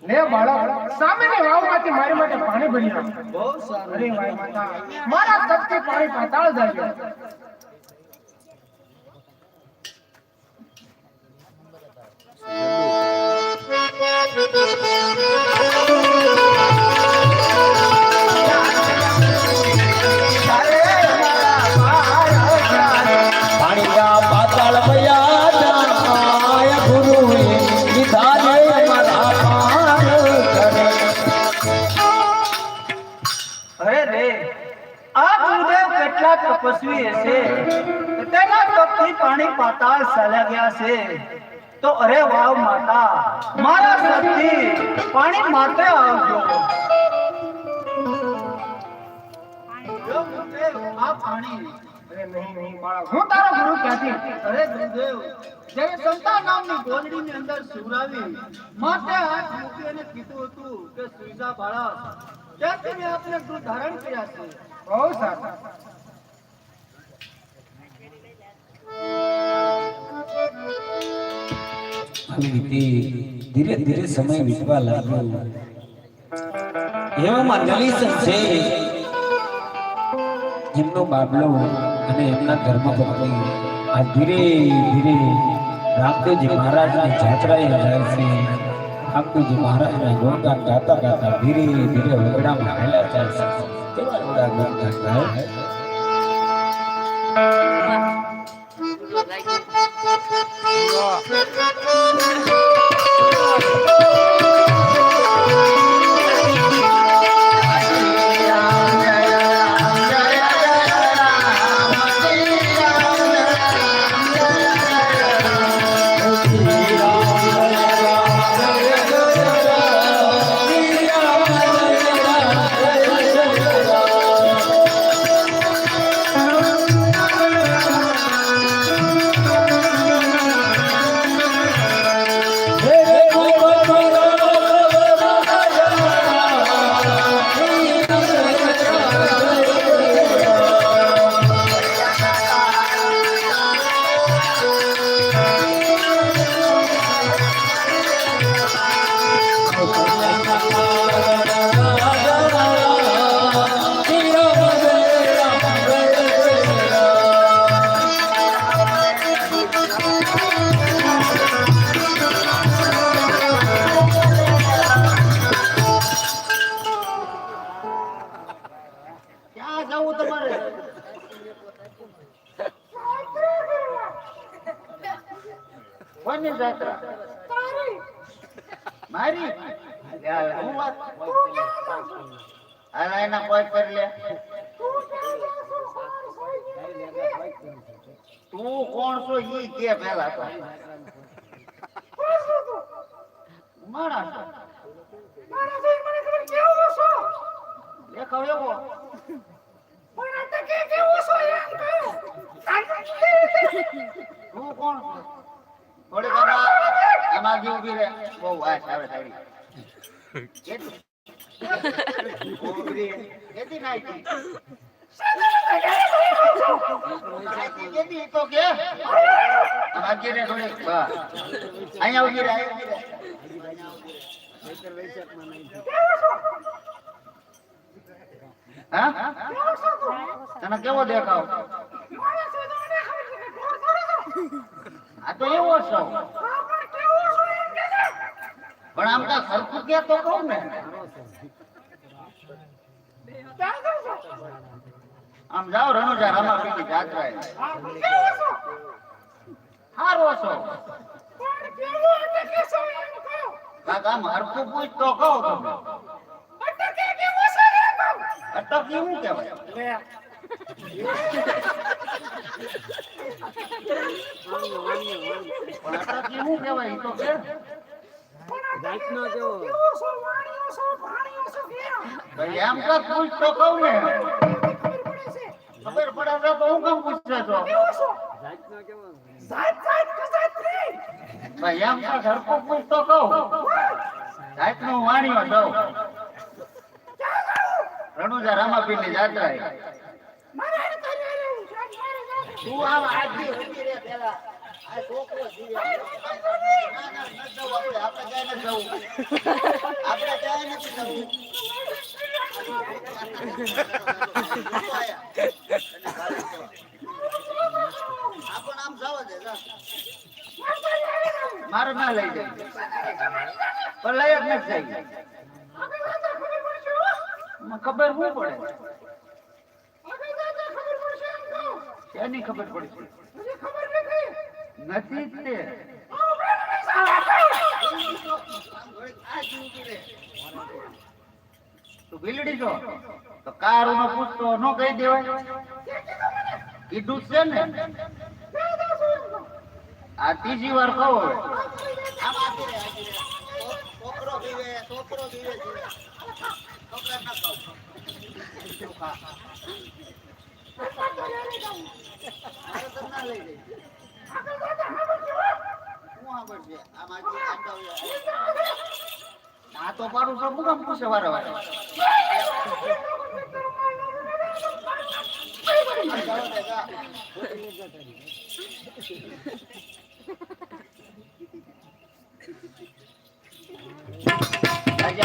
લે બાળક સામેની વાવમાંથી મારી માટે પાણી ભરી આવ બહુ સારું અરે વાય માતા મારા તપથી પાણી પાતાળ જાય તપસ્વી હશે તેના તપથી પાણી પાતાળ ચાલ્યા ગયા છે તો અરે વાવ માતા મારા સતી પાણી માટે આવજો. જો ગુરુદેવ આ પાણી અરે નહીં બાળક, હું તારો ગુરુ ક્યાંથી? અરે ગુરુદેવ જ્યારે સંતા નામની ગોદડીની અંદર સુરાવી માથે હાથ મૂકી અને કીધું હતું કે સુઈજા બાળક, ત્યાંથી મેં આપને ગુરુ ધારણ કર્યા છે. બહુ સારું. આવી રીતે ધીરે ધીરે સમય વીતવા લાગ્યો. એવામાં નલીસન છે એમનો બાબલો અને એમના ધર્મપત્ની આ ધીરે ધીરે રામદેવજી મહારાજની જાત્રાએ જાય છે. રામદેવજી મહારાજના ગુણગાન ગાતા ગાતા ધીરે ધીરે વગડામાં હાલ્યા જાય છે. કેવા વગડા ગુણગાન ગાય. ક્યાં જવું તમારે? કોની જાત્રા? મારી? હું વાત હાલ એના કોઈ કરી લે. તું કોણ છો ઈ કે પહેલા તો માણસ દેખાવ એવો તું કોણ છો? થોડી આમાં જે ઉભી રહે બહુ વાસ આવે તારી. કેટલી નાખી તો કે આગે રે થોડી બા અહીંયા ઉભી રહે. હા તને કેવો દેખાવ? આ તો એવો છો પણ આમ તો સરખું કે તો કહું ને. આમ જાઓ રણુજા રામાપીરની જાત્રાએ. હારો છો કાકા, આમ હરખું પૂછ તો કહો તમે. અટકી શું કહેવાય? પણ અટકી શું કહેવાય ઈ તો કે. ભાઈ એમ તો પૂછ તો કહું ને. ખબર પડે તો હું કેમ પૂછે છો? ભાઈ એમ તો સરખું પૂછ તો કહું. જાતનો વાણિયો દઉં. રણુજા રામાપીરની જાત્રાએ. તું આમ આજી ઉભી રે પેલા. આ છોકરો જીવે. આપણે ક્યાંય નથી જવું. આપણે ક્યાંય નથી જવું. આપણ આમ જવા દે. મારે ના લઈ જાય પણ લઈ જ નથી જાય. ખબર શું પડે? એની ખબર પડશે નથી જ તે. તું ભીલડી છો તો કાર નો પૂછતો નો કહી દેવાય. કીધું છે ને. આ ત્રીજી વાર કહો. આ તો પાડું છું હું કેમ પૂછે વારે વારે આજે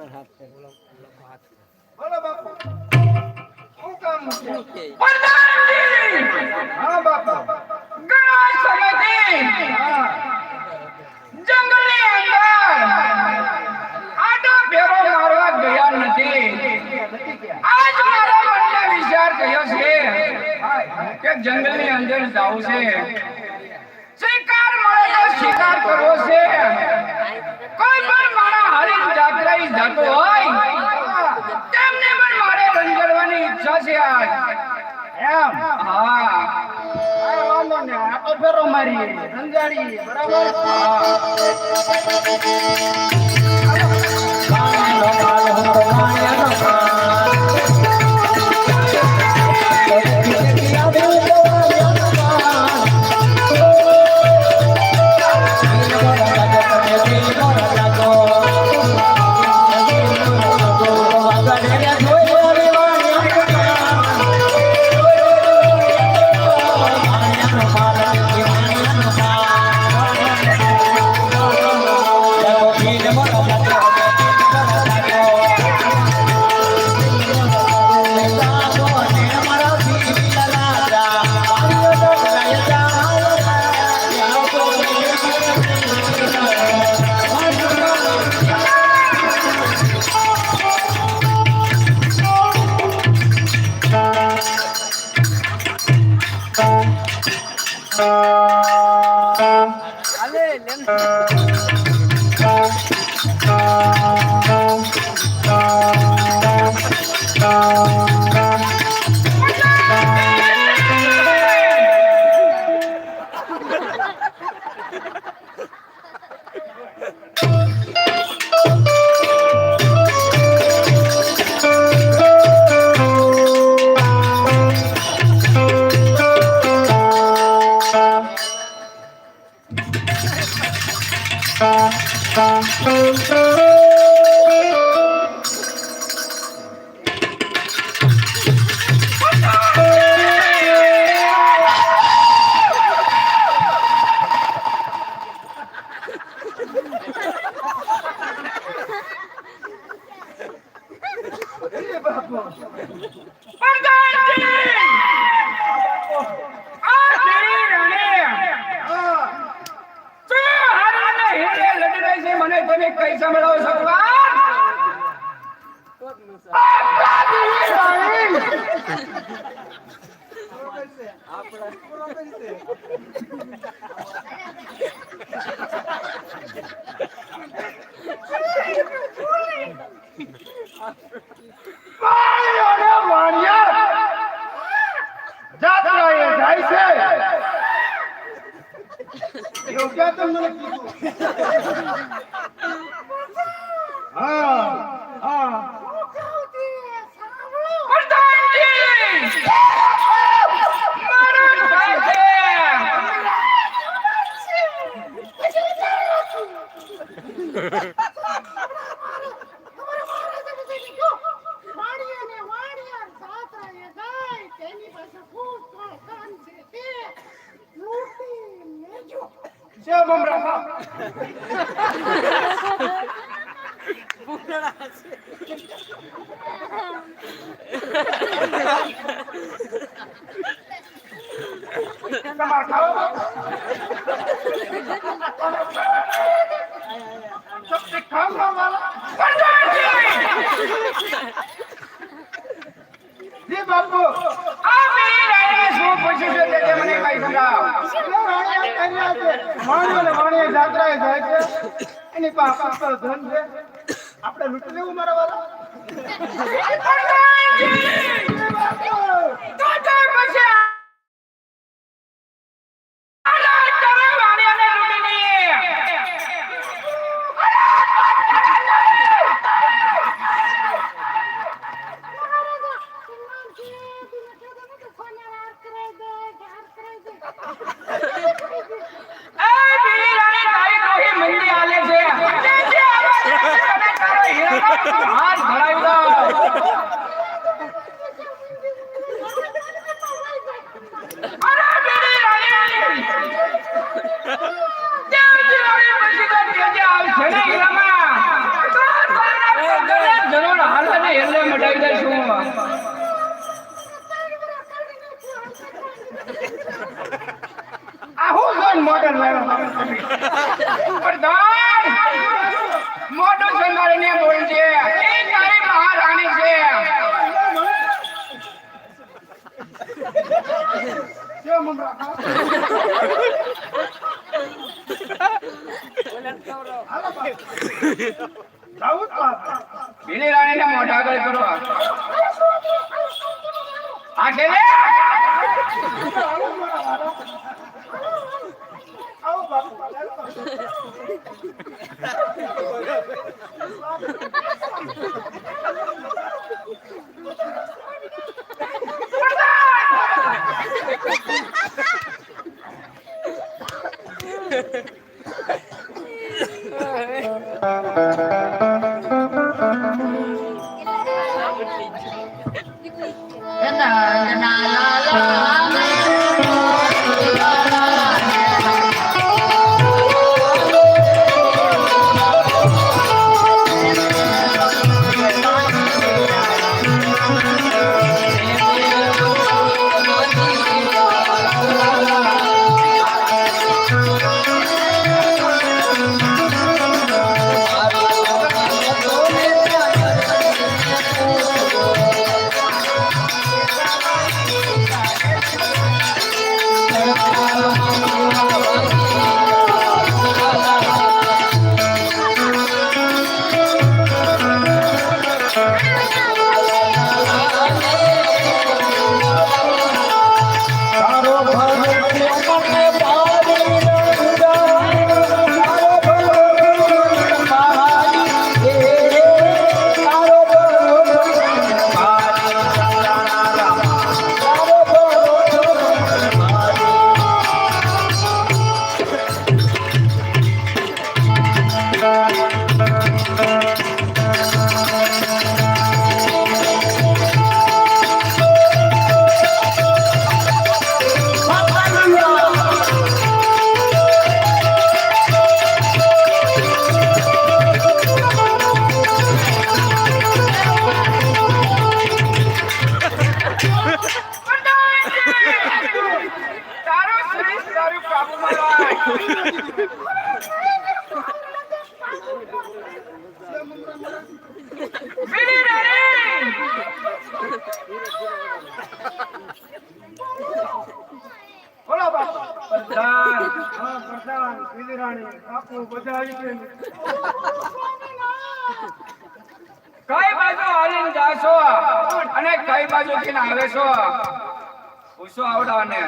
હાલ બોલો બાપુ શું કામ છે હા બાપુ ઘણા સમયથી જંગલની અંદર આટો ફેરો મારવા ગયા નથી. આજ મારા મનને વિચાર થયો છે કે જંગલની અંદર જાવું છે, શિકાર મળે તો શિકાર કરવો છે. કોઈ પણ મારા હરીન જાત્રાએ જતો હોય તેમને પણ મારે રંગડવાની ઈચ્છા છે આજ. એમ હા વાંધો ને આ તો ફેરો મારી રંજાડી બરાબર કઈ સંભળાવો સગવાન એવું ક્યાં તમને કીધું? હા હા છે મમરા તમાર ખાવા સબ ખાવા વાળા જી બાપુ આ મેરી રાણી શું પૂછ્યું છે તે મને કઈ સમજાવ વાણીએ જાત્રાએ જાય છે એની પાસે ધન છે આપણે લૂંટી લેવું મારા વાળા મોટું સંભાળીને બોલજે એ તારી મહારાણી છે છે મમરા પેલી રાણીને મોઢા આગળ કરો આ છે ને આવો બાપુ તારું કાબુમાં પ્રધાન હા પ્રધાન પીદરાણી બાપુ બધા આવી ગયા કઈ બાજુ હાલીને જાશો અને કઈ બાજુથી આવે છો પૂછો આવડાને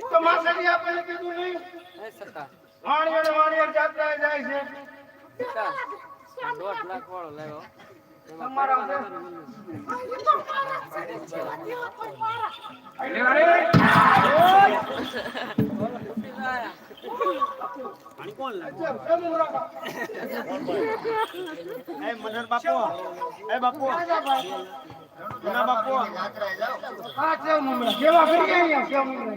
તો માસડી આપણે કીધું નહીં વાણિયે જાત્રા જાય છે તમારા હા કેવ મમરા કેવા કરી ગયા કેવ મમરા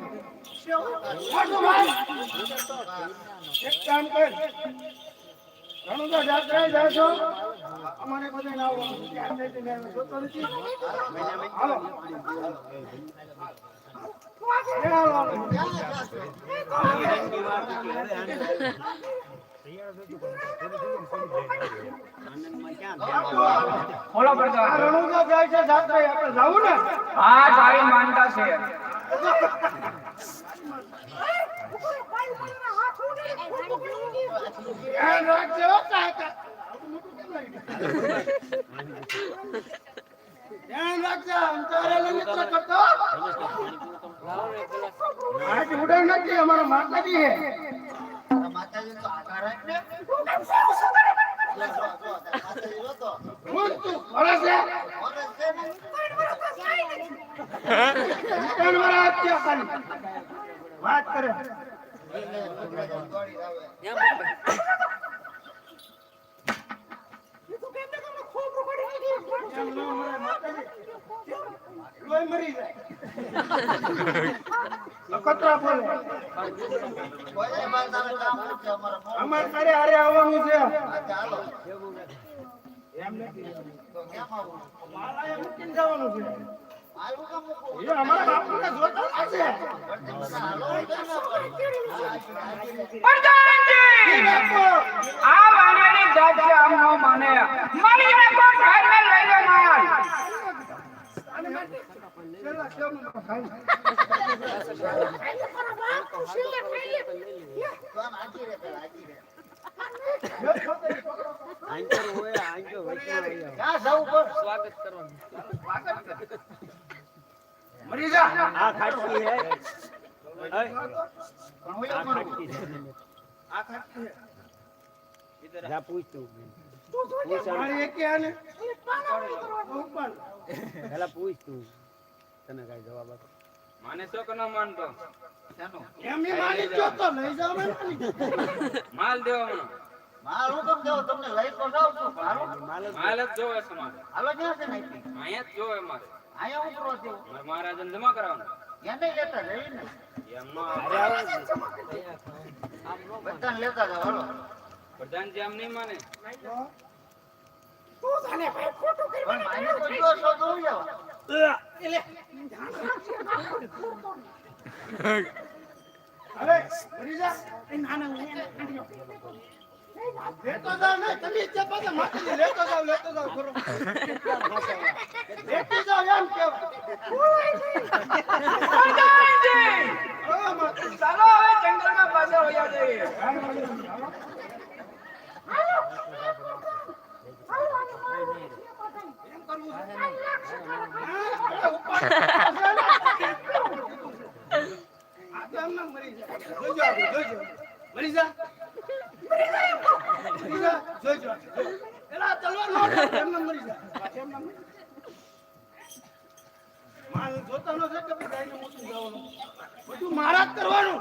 એક કામ કર ઘણું તો જાત્રા જાય છો અમારે બધા ના જોતો નથી હાલો બોલો પ્રધાન રણુજા જાય છે જાત્રા આપણે જાવું ને હા તારી માનતા છે ધ્યાન રાખજો કાકા ધ્યાન રાખજો અંતરે મિત્ર કરતો આજ ઉડાવ નથી અમારા માતાજી હે માતાજી તો આધાર રાખ ને હું તું વરસ છે ત્રણ વાર આપ્યા ખાલી વાત કરે લોહી મરી જાય કતરા બોલે અમારે તારે હારે આવવાનું છે એમ નથી મારા એમ મૂકીને જવાનું છે એ અમારા બાપુને જોતા હશે પ્રધાનજી આ વાણિયાની જાત છે આમ ન માને મારી એને કોઈ ઘરમાં લઈ લે માર પેલા કેમ ખાઈ મરી જા આ ખાટકી હે આ ખાટકી इधर जा पूछ तू મારી એકે આને पहला पूछ तू तने काई जवाब આપો માને છો કે ન માનતો એમની માની જો તો લઈ જાવ ને માલ દેવો મને માલ હું કેમ દેવો તમને લઈ તો જાવ છું મારો માલ જ જોવે છે મારે હાલો ક્યાં છે નાખી અહીંયા જ જોવે મારે અહીંયા હું કરો છો મારે મહારાજને જમા કરાવવાનું એને લેતા જઈ ને એમનો બધાને લેતા જાવ હાલો પ્રધાનજી આમ નહીં માને પણ માને તો જો છો તો હું જાવ અરે મરી જા એ નાના લેતો જાવ ને તમે જે પાછા માટી લેતો જાવ ખરો લેતો જાવ એમ કેવ ચાલો હવે જંગલમાં પાછા વયા જઈએ મરી જા જોજો એલા તલવાર નો એમને મરી જા માલ જોતા નો છે કે બધાને મોટું જવાનું બધું મારા જ કરવાનું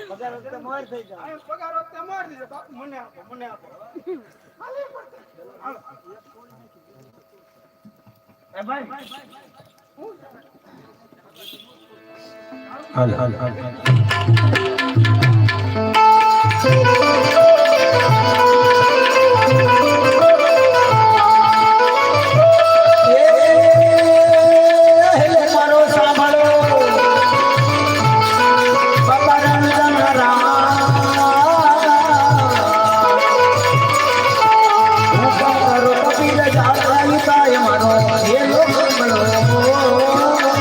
પગાર વખતે મોર થઈ જાય પગાર વખતે માર દીધો બાપુ મને આપો એ ભાઈ હાલ મારો સાંભળો બાબા રામ કબીર જાતા મારો એ લોક મળો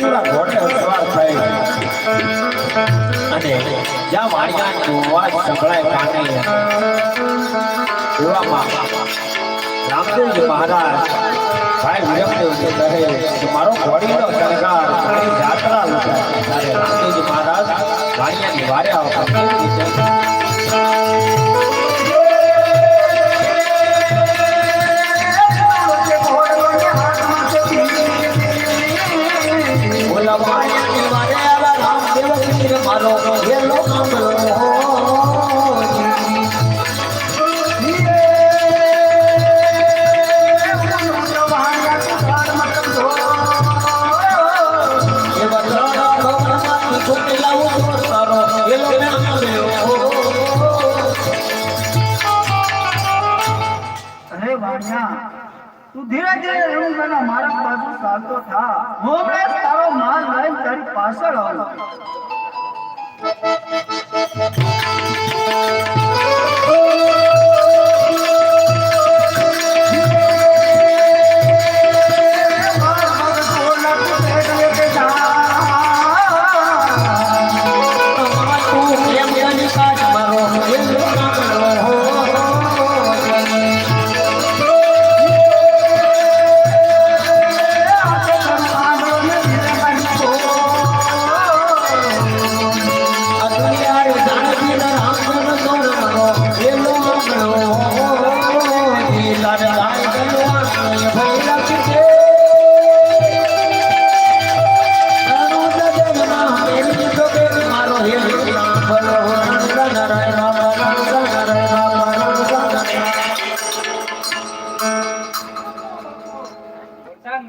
ગરુડા ઘોડે સવાર થઈ અને જ્યાં વાણિયાનો અવાજ સંભળાય કાને એવામાં રામદેવજી મહારાજ ભાઈ વિરમદેવજી કહે કે મારો ઘોડીનો શણગાર મારી જાત્રા લૂંટાય. ત્યારે રામદેવજી મહારાજ વાણિયાની વારે આવતા કેવી રીતે અરે વાણિયા, તું ધીરે ધીરે રણુજાના માર્ગ બાજુ ચાલતો થા. હું હમણાં તારો માલ લઈને તારી પાછળ આવું.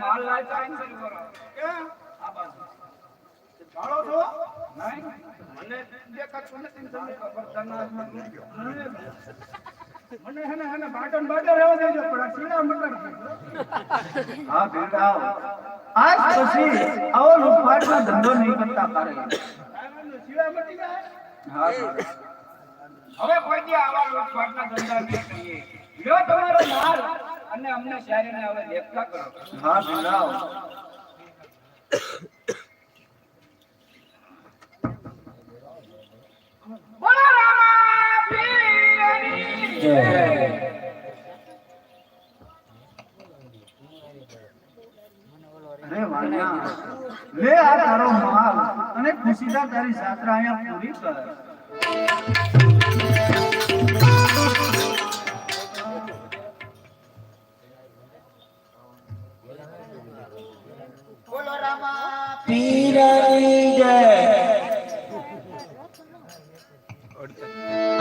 માલ લાવતા કેન્સલ કરો. ક્યાં? આ બાજુ. ભાડો છો? નહીં. મને દેખાતું નથી તમે ખબર તને મને હેને બાટન બાટન રહેવા દેજો પણ આ સીડા મટર હા ભીમરાવ, આજ પછી આવો લૂંટફાટનો ધંધો નહીં કરતા તારે. સીડા મટી જાય. હા હવે કોઈ દી આવા લૂંટફાટના ધંધા નહીં કરીએ. લ્યો તમારો માલ અને અમને શાયરીને હવે દેખતા કરો. હા ભીમરાવ, બોલો રામા પીરની જય. અરે વાણિયા, લે આ તારો માલ અને ખુશીથી તારી જાત્રા અહીંયા પૂરી કર. પીરની જય.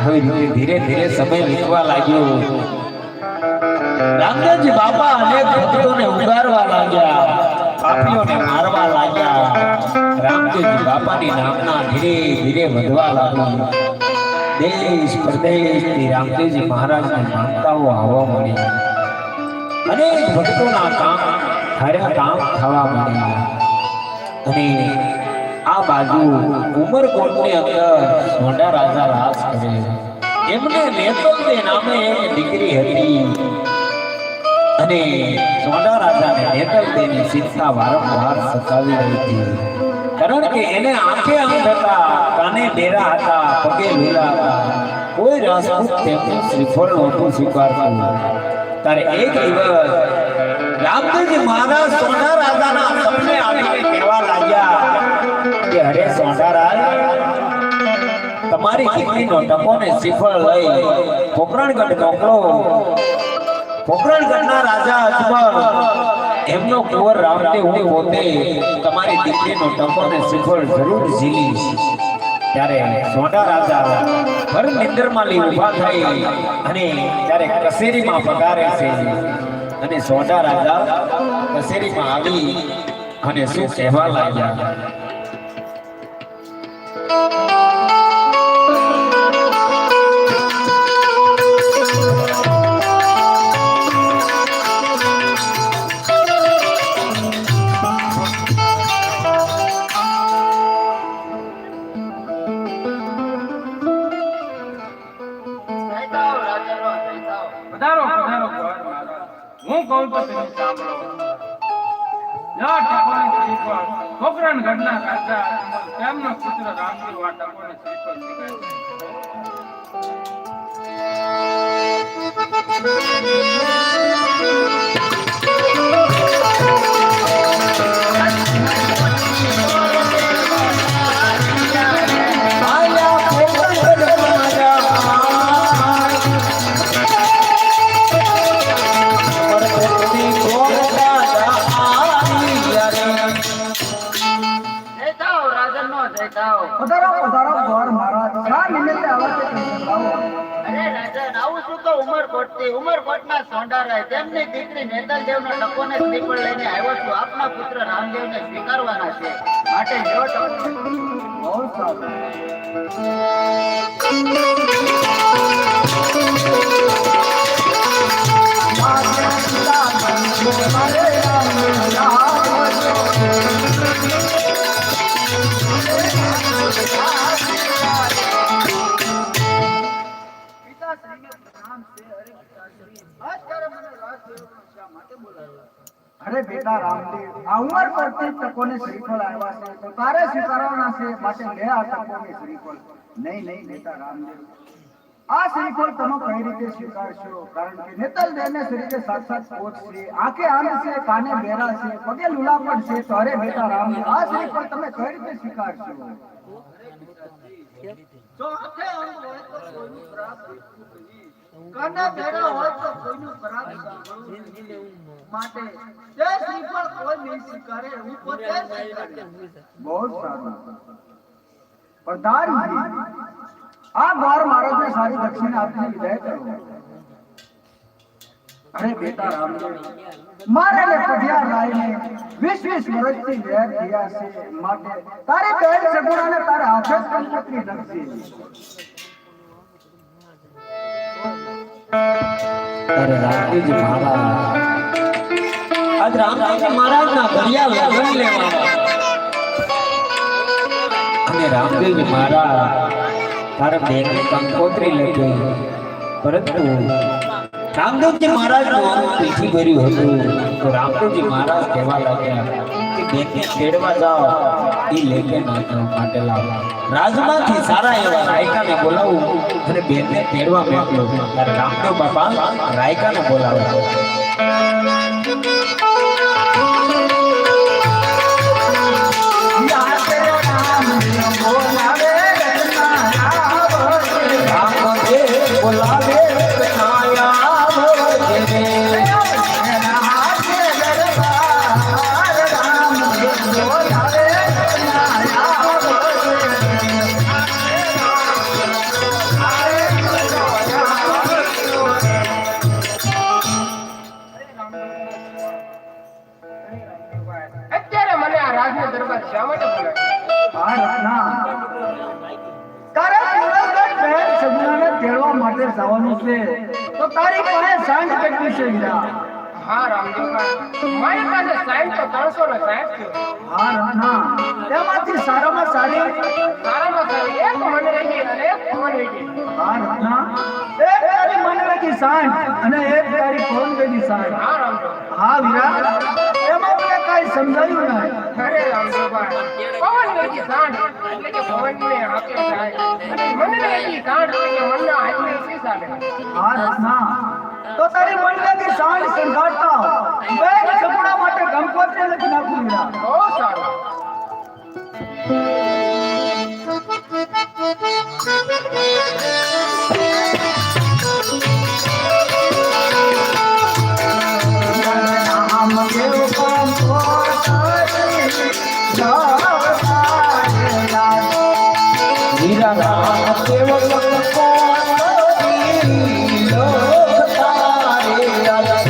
હવે ધીરે ધીરે સમય વીતવા લાગ્યો. રામદેવજી બાપા અનેક ભક્તોને ઉગારવા લાગ્યા, પાપીઓને મારવા લાગ્યા. રામદેવજી બાપાની નામના ધીરે ધીરે વધવા લાગી. દેશ પ્રદેશથી રામદેવજી મહારાજને માનતાઓ આવવા મળી. અનેક ભક્તોના કામ કામ થવા મળ્યા. અને આ બાજુ ઉમરકોટની અંદર સોંડા રાજા રાજ કરે. એમને નેતલદે નામે એક દીકરી હતી અને સોંડા રાજાને નેતલદેની ચિંતા વારંવાર સતાવી રહી હતી. કારણ કે એને આંખે અંધ હતા, કાને ડેરા હતા, પગે લુલા હતા. કોઈ રાજપૂત તેમનું શ્રીફળ નહોતું સ્વીકારતું. ત્યારે એક દિવસ રામદેવજી મહારાજ સોંડા રાજાના સપને આવીને કહેવા લાગ્યા કે અરે સોંડા રાજ, તમારી દીકરીનો ટકોને શ્રીફળ લઈ પોકરણગઢ મોકલો. પોકરણગઢના રાજા અજમલ એમનો કુંવર રામદેવ હું પોતે તમારી દીકરીનો ટકોને શ્રીફળ જરૂર ઝીલીશ. ત્યારે સોંડા રાજા ભર નિંદરમાં ઊભા થઈ અને ત્યારે કસેરીમાં પધારે છે. અને સોંડા રાજા કસેરીમાં આવી અને શું કહેવા લાગ્યા. પધારો પધારો હું કહું તો તમે સાંભળો. લો ટકોની શ્રીફળ પોખરણ ગઢના રાજા તેમનો પુત્ર રામદેવ આ ટકોને શ્રીફળ પધારો પધારો ગોર મહારાજ શા નિમિત્તે આવો છો તમે લાવો અરે રાજન આવું છું તો ઉમરકોટના સોંડારાય તેમની દીકરી નેતલદેવનો ટકોને શ્રીફળ લઈને આવ્યો છું. આપના પુત્ર રામદેવને સ્વીકારવાના છે, માટે લ્યો ટકો. બહુ સારું અરે બેટા રામદેવ આ ઉમરકોટની ટકોને શ્રીફળ આવ્યા છે તો તારે સ્વીકારવાના છે, માટે લે આ ટકોને શ્રીફળ. નહીં નહીં બેટા રામદેવ, આ શ્રીફળ તમે કઈ રીતે સ્વીકારશો? કારણ કે નેતલદેવને શરીરે સાક્ષાત પોત છે, આંખે આંખ છે, કાને બેરા છે, પગે લુલાપટ છે. તો અરે બેટા રામદેવ આ શ્રીફળ તમે કઈ રીતે સ્વીકારશો? જો આંખે અંગ હોય તો કોઈનું ખરાબ દેખવું નહીં, કાને બેરા હોય તો કોઈનું ખરાબ સાંભળવું નહીં. માટે જે શ્રીફળ કોઈ નહીં સ્વીકારે હું પોતે સ્વીકારીશ. બહુ સારું પ્રધાનજી, આ ગોર મહારાજને સારી દક્ષિણા આપીને વિદાય કરો. અરે બેટા રામદેવ, મારે ને પઢિયાર રાયને 20 વર્ષથી વેર થયા છે, માટે તારી બેન સગુણાને તારે હાથે જ કંકોત્રી લખશે. અરે રામદેવજી મહારાજ, આજ રામદેવજી મહારાજના ઘડિયા લગ્ન લેવાના અને રામદેવજી મહારાજ તારા બેન કંકોત્રી લખી, પરંતુ રામદેવજી મહારાજનું આમ પીઠી ભર્યું હતું. તો રામદેવજી મહારાજ કહેવા લાગ્યા કે બેનને તેડવા જાઓ, એ લેકે ના જાઓ, માટે લાવો. રાજમાંથી સારા એવા રાયકાને બોલાવું અને બેનને તેડવા મોકલો. ત્યારે રામદેવ બાપા રાયકાને બોલાવે. બોલાવે અત્યારે મને આ રાજનો દરબાર શા માટે બોલાવ્યો? હા રત્ના, તારે પિંગલગઢ બહેન સગુણાને તેડવા માટે જવાનું છે, તો તારી પાસે સાંજ કેટલી છે વીરા? હા રામદેવભાઈ, મારી પાસે સાઈન તો 360 છે. હા રત્ના, તેમાંથી સારામાં સારી સારામાં સારી એક મનરેગી અને એક પવનવેગી. હા રત્ના, એક તારી મનરેગી સાંજ અને એક તારી પવનવેગી સાંજ. હા રામદેવ. હા વીરા, એમાં મને કાંઈ સમજાયું નહીં. અરે રામદેવભાઈ, પવનવેગી સાંઢ એટલે કે પવનને હાથે જાય અને મનરેગી સાંઢ એટલે કે મનના હાથને શીશ આવે. હા રત્ના, તો તારી મનરેગી સાંજ સંઘાડતા બેન સગુણા માટે કંકોત્રી લખી નાખું વીરા. બહુ સારું. નામ દેવ કંકોત્રી વીરા રામદેવ કંકોત્રી લોકતારે રાજા.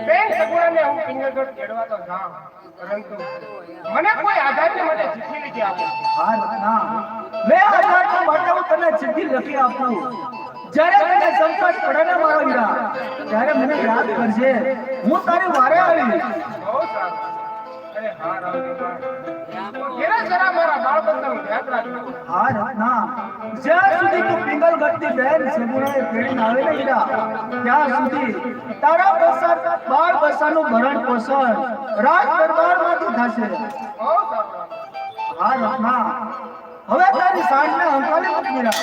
બેન સગુણાને હું પિંગલગઢ તેડવા તો જાઉં, પરંતુ મને કોઈ આધારને માટે ચિઠ્ઠી લખી આપો. હા રત્ના, મેં આધાર માટે હું તને ચિઠ્ઠી લખી આપું. જ્યારે તને સંકટ પડે ને મારા વીરા, ત્યારે મને યાદ કરજે, હું તારી વારે આવીશ. બહુ સારું. અરે હા રામદેવા, એના જરા મારા બાળપણનું યાદ રાખજો. હા રત્ના, જ્યાં સુધી તું પિંગલગઢની બહેન સગુણાએ તેડીને આવે ને વીરા, ત્યાં સુધી તારા બસર બાળ બસાનું ભરણ પોષણ રાજ દરબારમાંથી થશે. બહુ સારું. હા રત્ના, હવે તારી સાંજને હંકારી મૂક વીરા.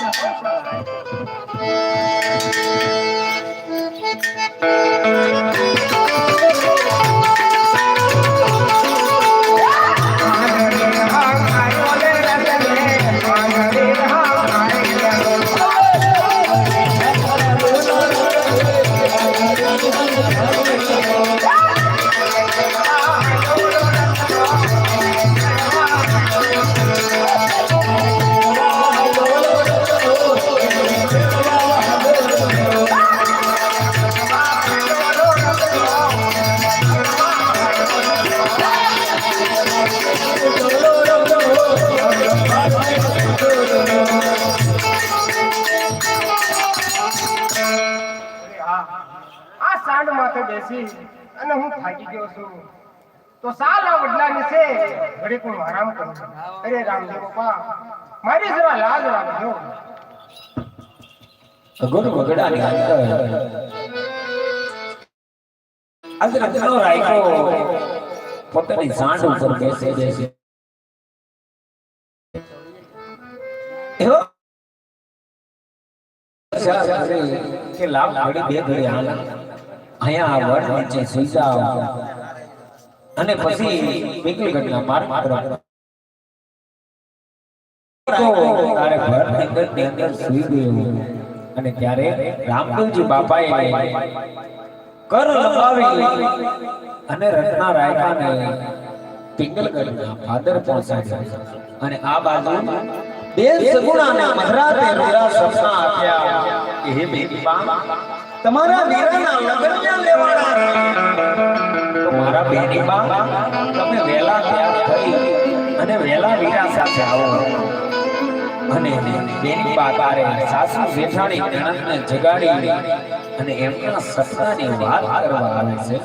અને હું થાકી ગયો છું, તો સાલ આ વડલાની છે ઘડીક હું આરામ કરું. અરે રામદેવ બાપા, મારી જરા લાજ રાખજો. ગુરુ વગડાની અંદર આજે રત્નો રાખ્યો પોતાની સાંડ ઉપર બેસે છે. એવો કે લાભ ઘડી બે ઘડી હાલ અહીંયા વડ નીચે સુઈ જાવ અને પછી પિંગલગઢના માર્ગ પર તો તારે ભરતની અંદર સુઈ ગયો. અને ત્યારે રામદેવજી બાપાએ કર લંબાવી અને રત્ના રાયકાને પિંગલગઢના ફાધર પહોંચાડ્યા. અને આ બાજુ બે સગુણાને મધરાતે વીરા સપના આપ્યા કે હે બેનીબા, તમારા વીરાના લગ્ન લેવાના તો મારા બેનીબા તમે વેલા તૈયાર થઈ અને વેલા વીરા સાથે આવો. અને બેની બાપારે સાસુ જેઠાણી નણંદને જગાડી અને એમના સપનાની વાત કરવા આવે છે.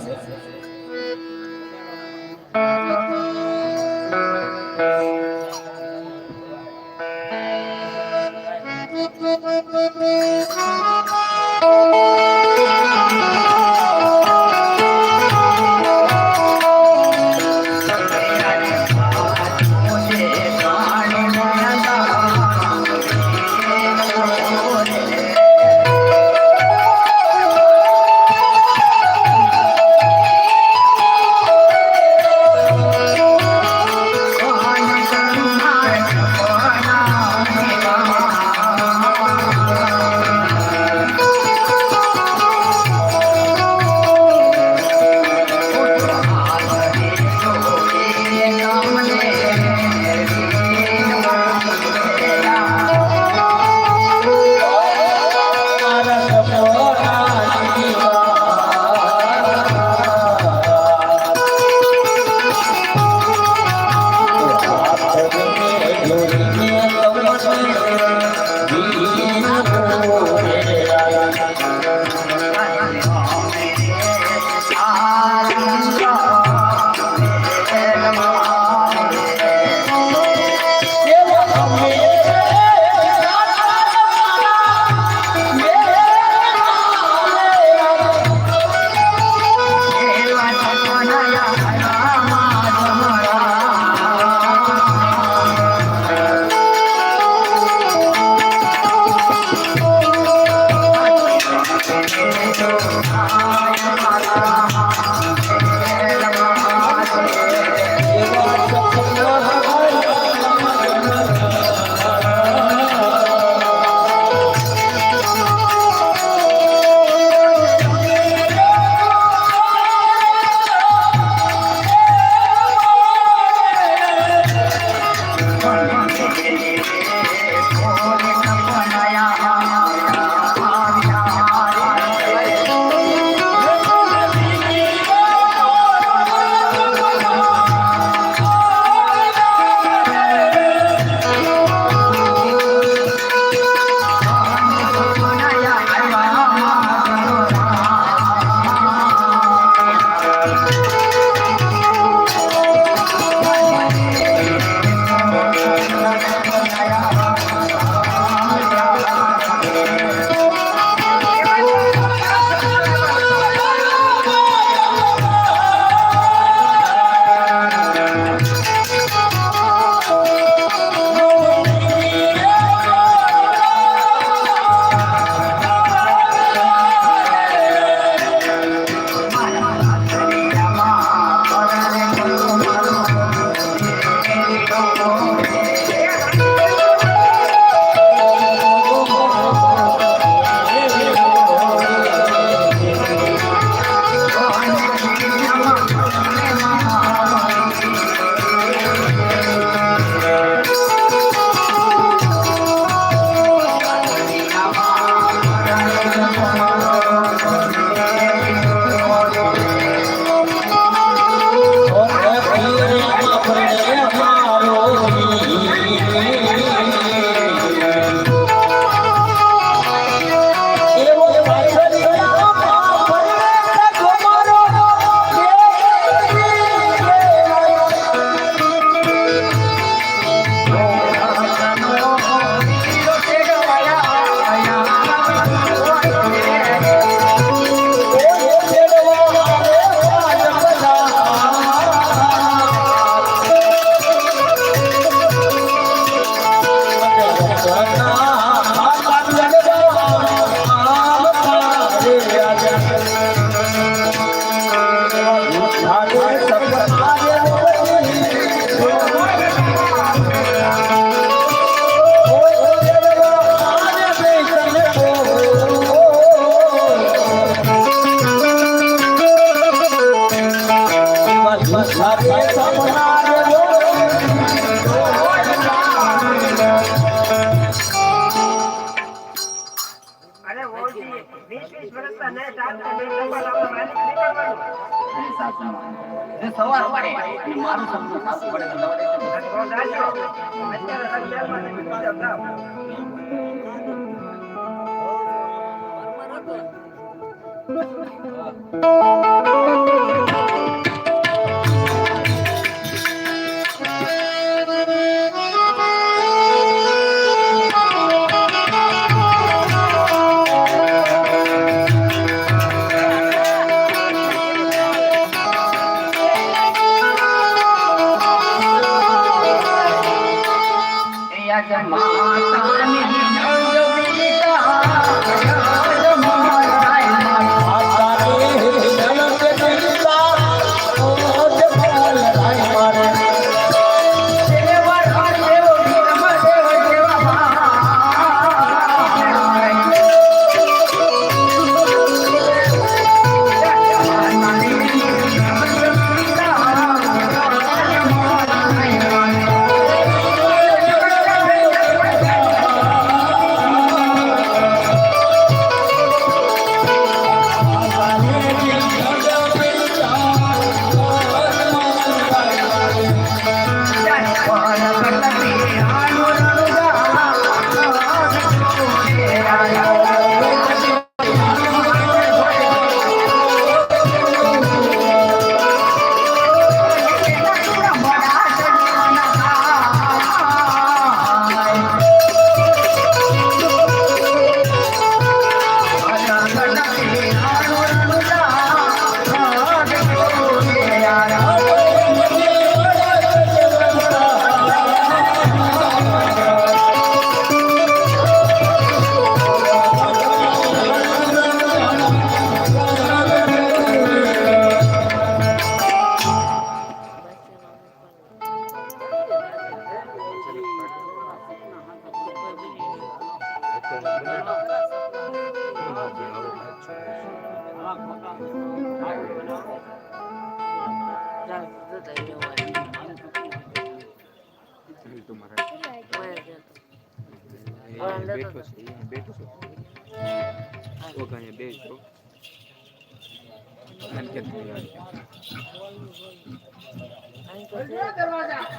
અને સાસુમાં જે સવાર પડે અને મારું સપનું સાસુ પડે તો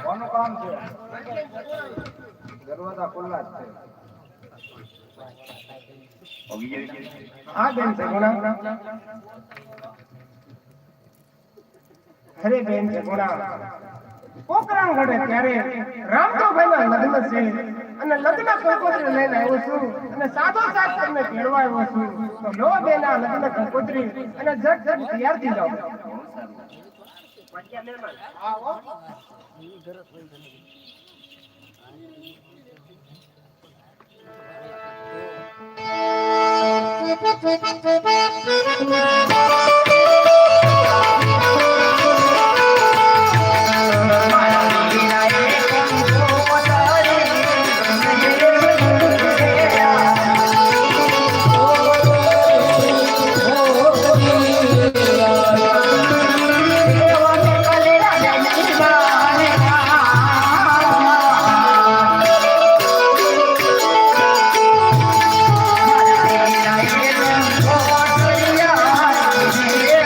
કોનું કામ છે? દરવાજા ખુલ્લા જ છે. હા બેન સગુણા. અરે બેન સગુણા, પોકરાણ ઘડે ત્યારે રામદેવભાઈના લગ્ન છે અને લગ્ન કંકોત્રી લઈને આવ્યો છું અને સાદો સાદ તમને તેડવા આવ્યો છું. તો લો બેન આ લગ્ન કંકોત્રી અને જટ તૈયાર થઈ જાઓ. Yeah.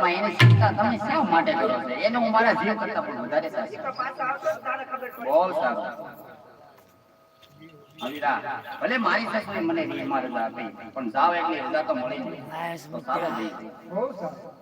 બાપુમાં એની ચિંતા તમે શા માટે કરો છો? એને હું મારા જીવ કરતા પણ વધારે સાચી. પાછા આવતો ને તારે ખબર પડે. બહુ સારું. હવીરા, ભલે મારી સસુરે મને રીમાં રજા આપી, પણ જાવ એટલે રજા તો મળી નહીં. તો સારું જ છે. બહુ સારું.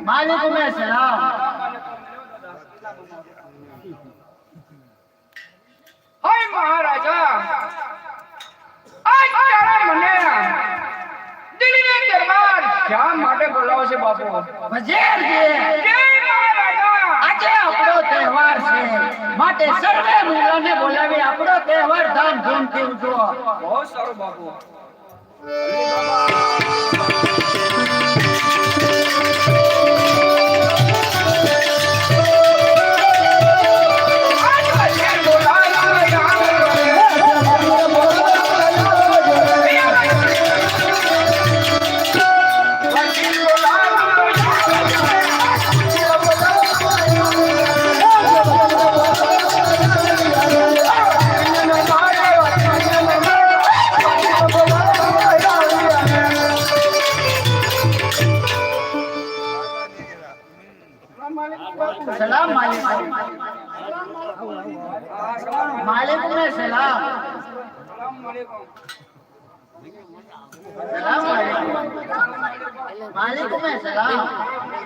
वालेकुम अस्सलाम। हाय महाराजा, આજ તારા મને દિલ્હીના દરબાર શા માટે બોલાવો છે બાપુ? વજીરજી, જય મહારાજા। આજે આપણો તહેવાર છે, માટે સર્વે મૂલાને બોલાવી આપણો તહેવાર ધામધૂમથી ઉજવો। બહુ સારું બાપુ। सलाम वालेकुम। वालेकुम सलाम। सलाम वालेकुम। वालेकुम सलाम।